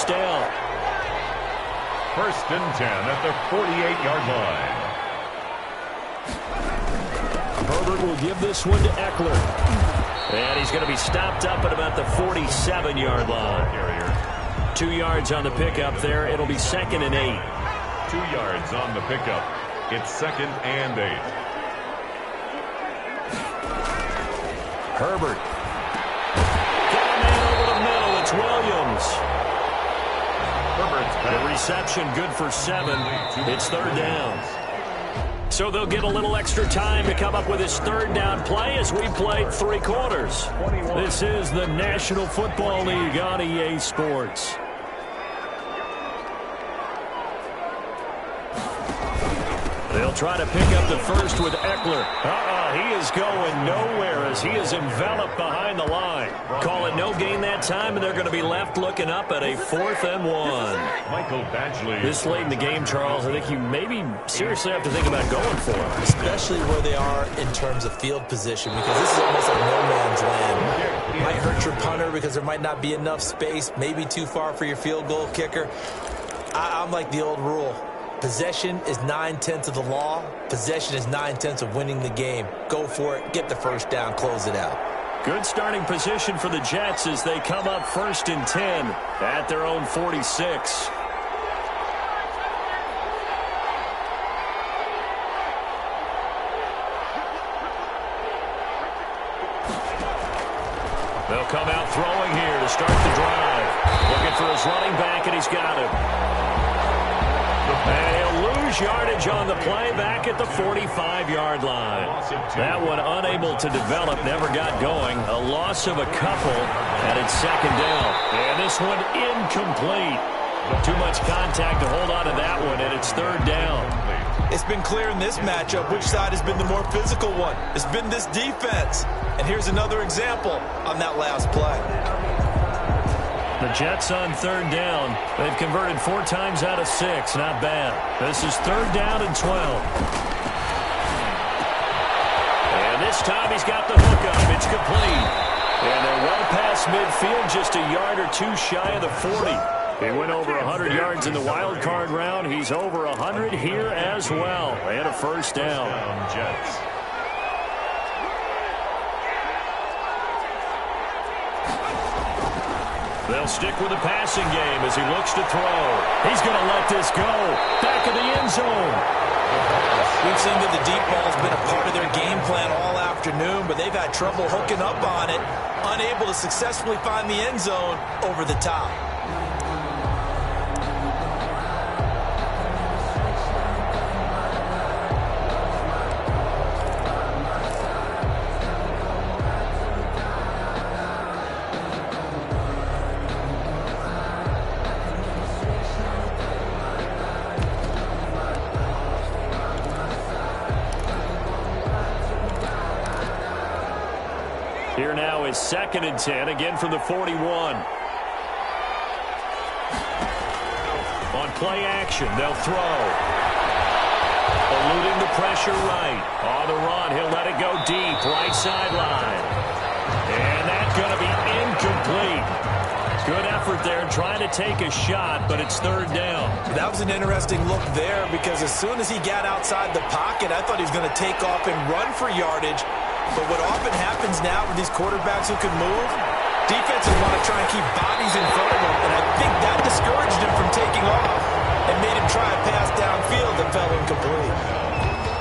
S3: first down.
S4: First and 10 at the 48-yard line.
S3: Herbert will give this one to Eckler. And he's going to be stopped up at about the 47-yard line. 2 yards on the pickup there. It'll be 2nd and 8.
S4: 2 yards on the pickup. It's 2nd and 8.
S3: Herbert. Got a man over the middle. It's Williams. The reception good for 7. It's 3rd down. So they'll get a little extra time to come up with his 3rd down play as we played 3 quarters. This is the National Football League on EA Sports. They'll try to pick up the first with Eckler. He is going nowhere as he is enveloped behind the line. Call it no gain that time, and they're going to be left looking up at a 4th and 1.
S4: Michael Badgley.
S3: This late in the game, Charles, I think you maybe seriously have to think about going for it.
S5: Especially where they are in terms of field position, because this is almost like no man's land. Might hurt your punter because there might not be enough space, maybe too far for your field goal kicker. I'm like the old rule. Possession is 9/10 of the law. Possession is 9/10 of winning the game. Go for it. Get the first down. Close it out.
S3: Good starting position for the Jets as they come up 1st and 10 at their own 46. They'll come out throwing here to start the drive. Looking for his running back, and he's got him. And he'll lose yardage on the play back at the 45-yard line. That one unable to develop, never got going. A loss of a couple, and it's 2nd down. And this one incomplete. Too much contact to hold on to that one, and it's 3rd down.
S5: It's been clear in this matchup which side has been the more physical one. It's been this defense. And here's another example on that last play.
S3: The Jets on 3rd down. They've converted 4 times out of 6. Not bad. This is 3rd down and 12. And this time he's got the hookup. It's complete. And they're well past midfield, just a yard or 2 shy of the 40. He went over 100 yards in the wild card round. He's over 100 here as well. And a first down.
S4: Jets.
S3: They'll stick with the passing game as he looks to throw. He's going to let this go. Back of the end zone.
S5: We've seen that the deep ball has been a part of their game plan all afternoon, but they've had trouble hooking up on it, unable to successfully find the end zone over the top.
S3: Here now is 2nd and 10, again from the 41. On play action, they'll throw. Eluding the pressure right. On the run, he'll let it go deep, right sideline. And that's going to be incomplete. Good effort there trying to take a shot, but it's 3rd down.
S5: That was an interesting look there because as soon as he got outside the pocket, I thought he was going to take off and run for yardage. But what often happens now with these quarterbacks who can move, defenses want to try and keep bodies in front of them, and I think that discouraged him from taking off and made him try a pass downfield that fell incomplete.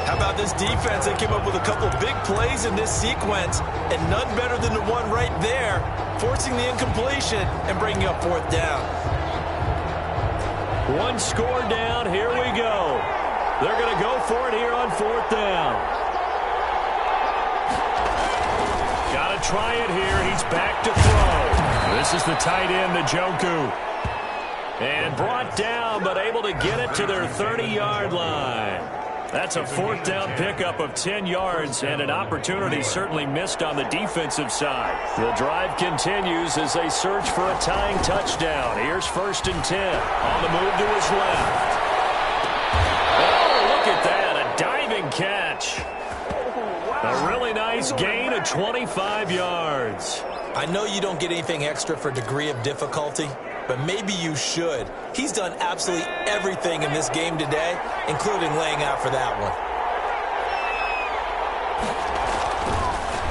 S5: How about this defense? They came up with a couple big plays in this sequence, and none better than the one right there, forcing the incompletion and bringing up 4th down.
S3: 1 score down. Here we go. They're going to go for it here on 4th down. Got to try it here. He's back to throw. This is the tight end, Njoku. And brought down, but able to get it to their 30-yard line. That's a 4th down pickup of 10 yards and an opportunity certainly missed on the defensive side. The drive continues as they search for a tying touchdown. Here's 1st and 10 on the move to his left. Oh, look at that, a diving catch. A really nice gain of 25 yards.
S5: I know you don't get anything extra for degree of difficulty, but maybe you should. He's done absolutely everything in this game today, including laying out for that one.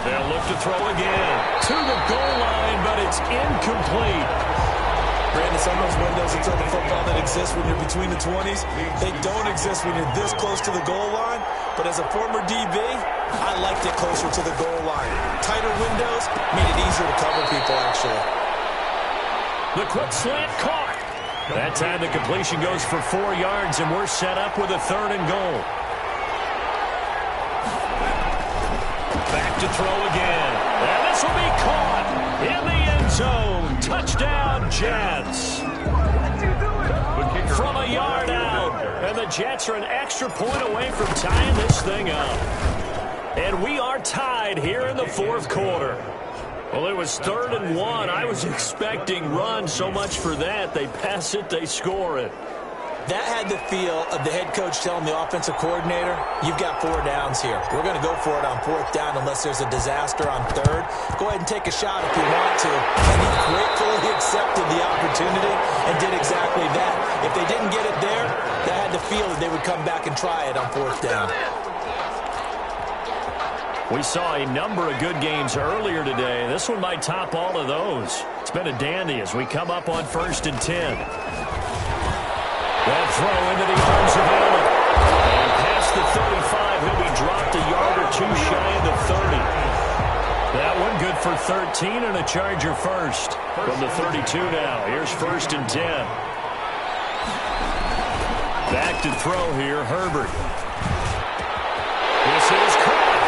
S3: They'll look to throw again. To the goal line, but it's incomplete.
S5: Brandon, some of those windows into the football that exist when you're between the 20s, they don't exist when you're this close to the goal line. But as a former DB, I liked it closer to the goal line. Tighter windows made it easier to cover people, actually.
S3: The quick slant caught. That time the completion goes for 4 yards, and we're set up with a 3rd and goal. Back to throw again. And this will be caught in the end zone. Touchdown, Jets. From a yard out. And the Jets are an extra point away from tying this thing up. And we are tied here in the 4th quarter. Well, it was 3rd and 1. I was expecting run, so much for that. They pass it, they score it.
S5: That had the feel of the head coach telling the offensive coordinator, you've got 4 downs here. We're going to go for it on 4th down unless there's a disaster on 3rd. Go ahead and take a shot if you want to. And he gratefully accepted the opportunity and did exactly that. If they didn't get it there, they had the feel that they would come back and try it on 4th down.
S3: We saw a number of good games earlier today. This one might top all of those. It's been a dandy as we come up on 1st and 10. That throw into the arms of Allen. And past the 35, he'll be dropped a yard or 2 shy of the 30. That one good for 13 and a Charger first. From the 32 now, here's 1st and 10. Back to throw here, Herbert. This is caught.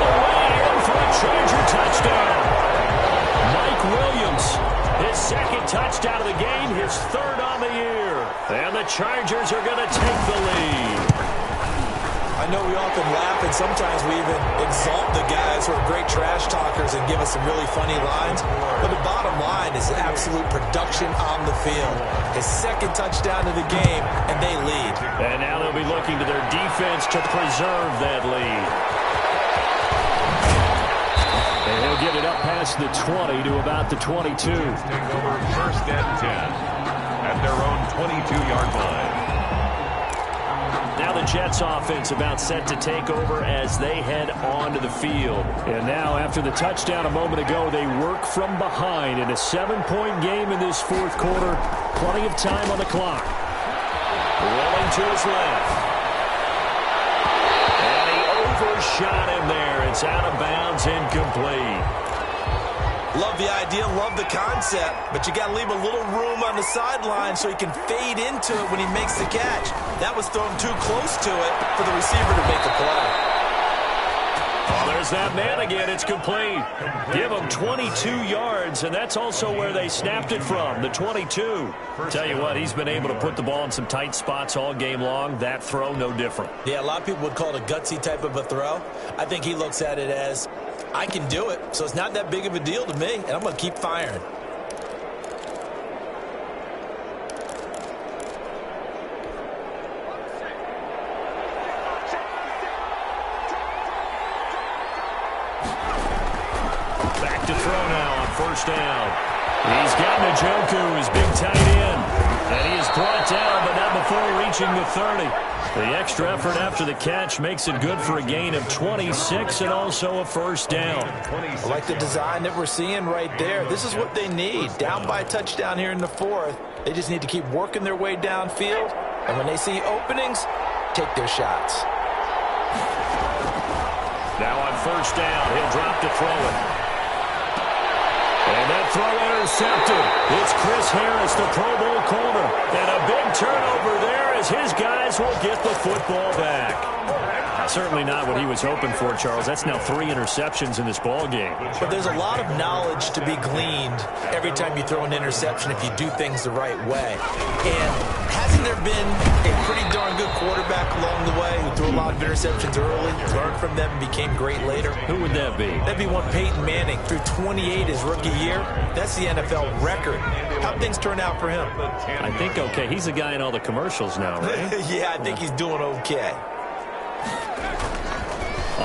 S3: And away in for a Charger touchdown. Mike Williams, his 2nd touchdown of the game, his 3rd on the year. And the Chargers are going to take the lead.
S5: I know we often laugh and sometimes we even exalt the guys who are great trash talkers and give us some really funny lines. But the bottom line is absolute production on the field. His 2nd touchdown of the game, and they lead.
S3: And now they'll be looking to their defense to preserve that lead. And he'll get it up past the 20 to about the 22.
S4: Take over 1st and 10 at their own 22-yard line.
S3: Now the Jets offense about set to take over as they head onto the field. And now after the touchdown a moment ago, they work from behind in a 7-point game in this 4th quarter. Plenty of time on the clock. Rolling to his left. And he overshot him there. It's out of bounds, incomplete.
S5: Love the idea, love the concept, but you got to leave a little room on the sideline so he can fade into it when he makes the catch. That was thrown too close to it for the receiver to make a play.
S3: Oh, there's that man again. It's complete. Give him 22 yards, and that's also where they snapped it from, the 22. Tell you what, he's been able to put the ball in some tight spots all game long. That throw, no different.
S5: Yeah, a lot of people would call it a gutsy type of a throw. I think he looks at it as, I can do it, so it's not that big of a deal to me, and I'm going to keep firing.
S3: Back to throw now on 1st down. He's got Njoku, his big tight end. And he is brought down, but not before reaching the 30. The extra effort after the catch makes it good for a gain of 26 and also a 1st down.
S5: I like the design that we're seeing right there. This is what they need. Down by a touchdown here in the 4th. They just need to keep working their way downfield. And when they see openings, take their shots.
S3: Now on 1st down, he'll drop to throw it. And that throw intercepted. It's Chris Harris, the Pro Bowl corner. And a big turnover there as his guys will get the football back. Certainly not what he was hoping for, Charles. That's now 3 interceptions in this ball game.
S5: But there's a lot of knowledge to be gleaned every time you throw an interception if you do things the right way. And hasn't there been a pretty darn good quarterback along the way who threw a lot of interceptions early, learned from them, and became great later?
S3: Who would that be?
S5: That'd be one Peyton Manning. Threw 28 his rookie year. That's the NFL record. How'd things turn out for him?
S3: I think okay. He's a guy in all the commercials now, right?
S5: Yeah, I think he's doing okay.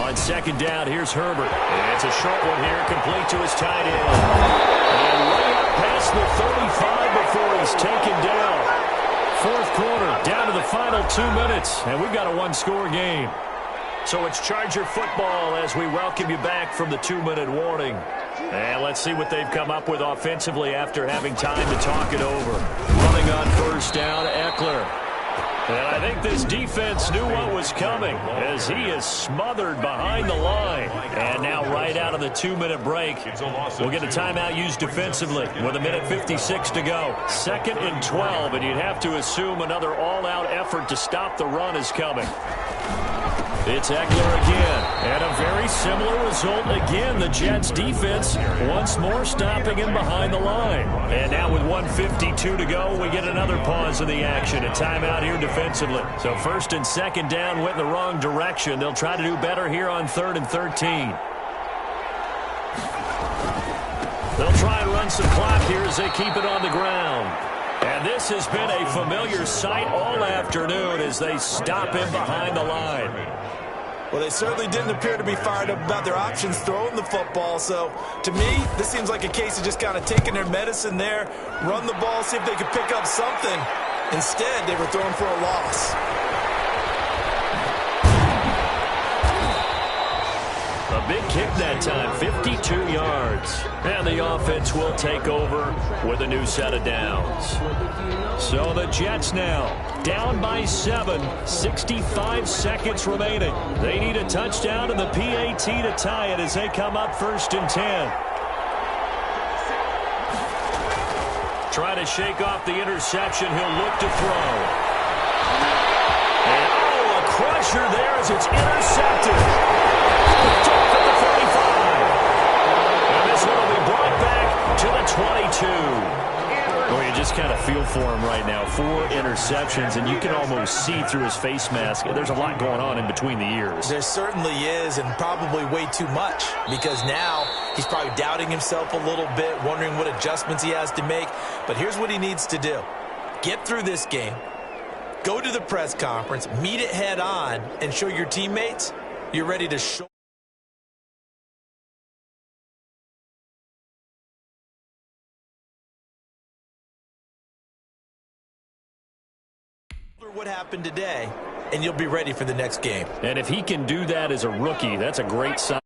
S3: On second down, here's Herbert. It's a short one here, complete to his tight end. And way up past the 35 before he's taken down. Fourth quarter, down to the final 2 minutes, and we've got a one-score game. So it's Charger football as we welcome you back from the 2-minute warning. And let's see what they've come up with offensively after having time to talk it over. Running on first down, Eckler. And I think this defense knew what was coming as he is smothered behind the line. And now right out of the 2-minute break, we'll get a timeout used defensively with 1:56 to go. 2nd and 12, and you'd have to assume another all-out effort to stop the run is coming. It's Eckler again, and a very similar result again. The Jets defense once more stopping him behind the line. And now with 1:52 to go, we get another pause in the action. A timeout here defensively. So 1st and 2nd down went in the wrong direction. They'll try to do better here on 3rd and 13. They'll try and run some clock here as they keep it on the ground. And this has been a familiar sight all afternoon as they stop him behind the line.
S5: Well, they certainly didn't appear to be fired up about their options throwing the football. So, to me, this seems like a case of just kind of taking their medicine there, run the ball, see if they could pick up something. Instead, they were throwing for a loss.
S3: A big kick that time, 52 yards. And the offense will take over with a new set of downs. So the Jets now down by 7, 65 seconds remaining. They need a touchdown and the PAT to tie it as they come up 1st and 10. Try to shake off the interception. He'll look to throw. And a crusher there as it's intercepted. Picked off at the 45. And this one will be brought back to the 22. Well, you just kind of feel for him right now. 4 interceptions, and you can almost see through his face mask. There's a lot going on in between the ears.
S5: There certainly is, and probably way too much, because now he's probably doubting himself a little bit, wondering what adjustments he has to make. But here's what he needs to do. Get through this game, go to the press conference, meet it head on, and show your teammates you're ready to show what happened today, and you'll be ready for the next game.
S3: And if he can do that as a rookie, that's a great sign.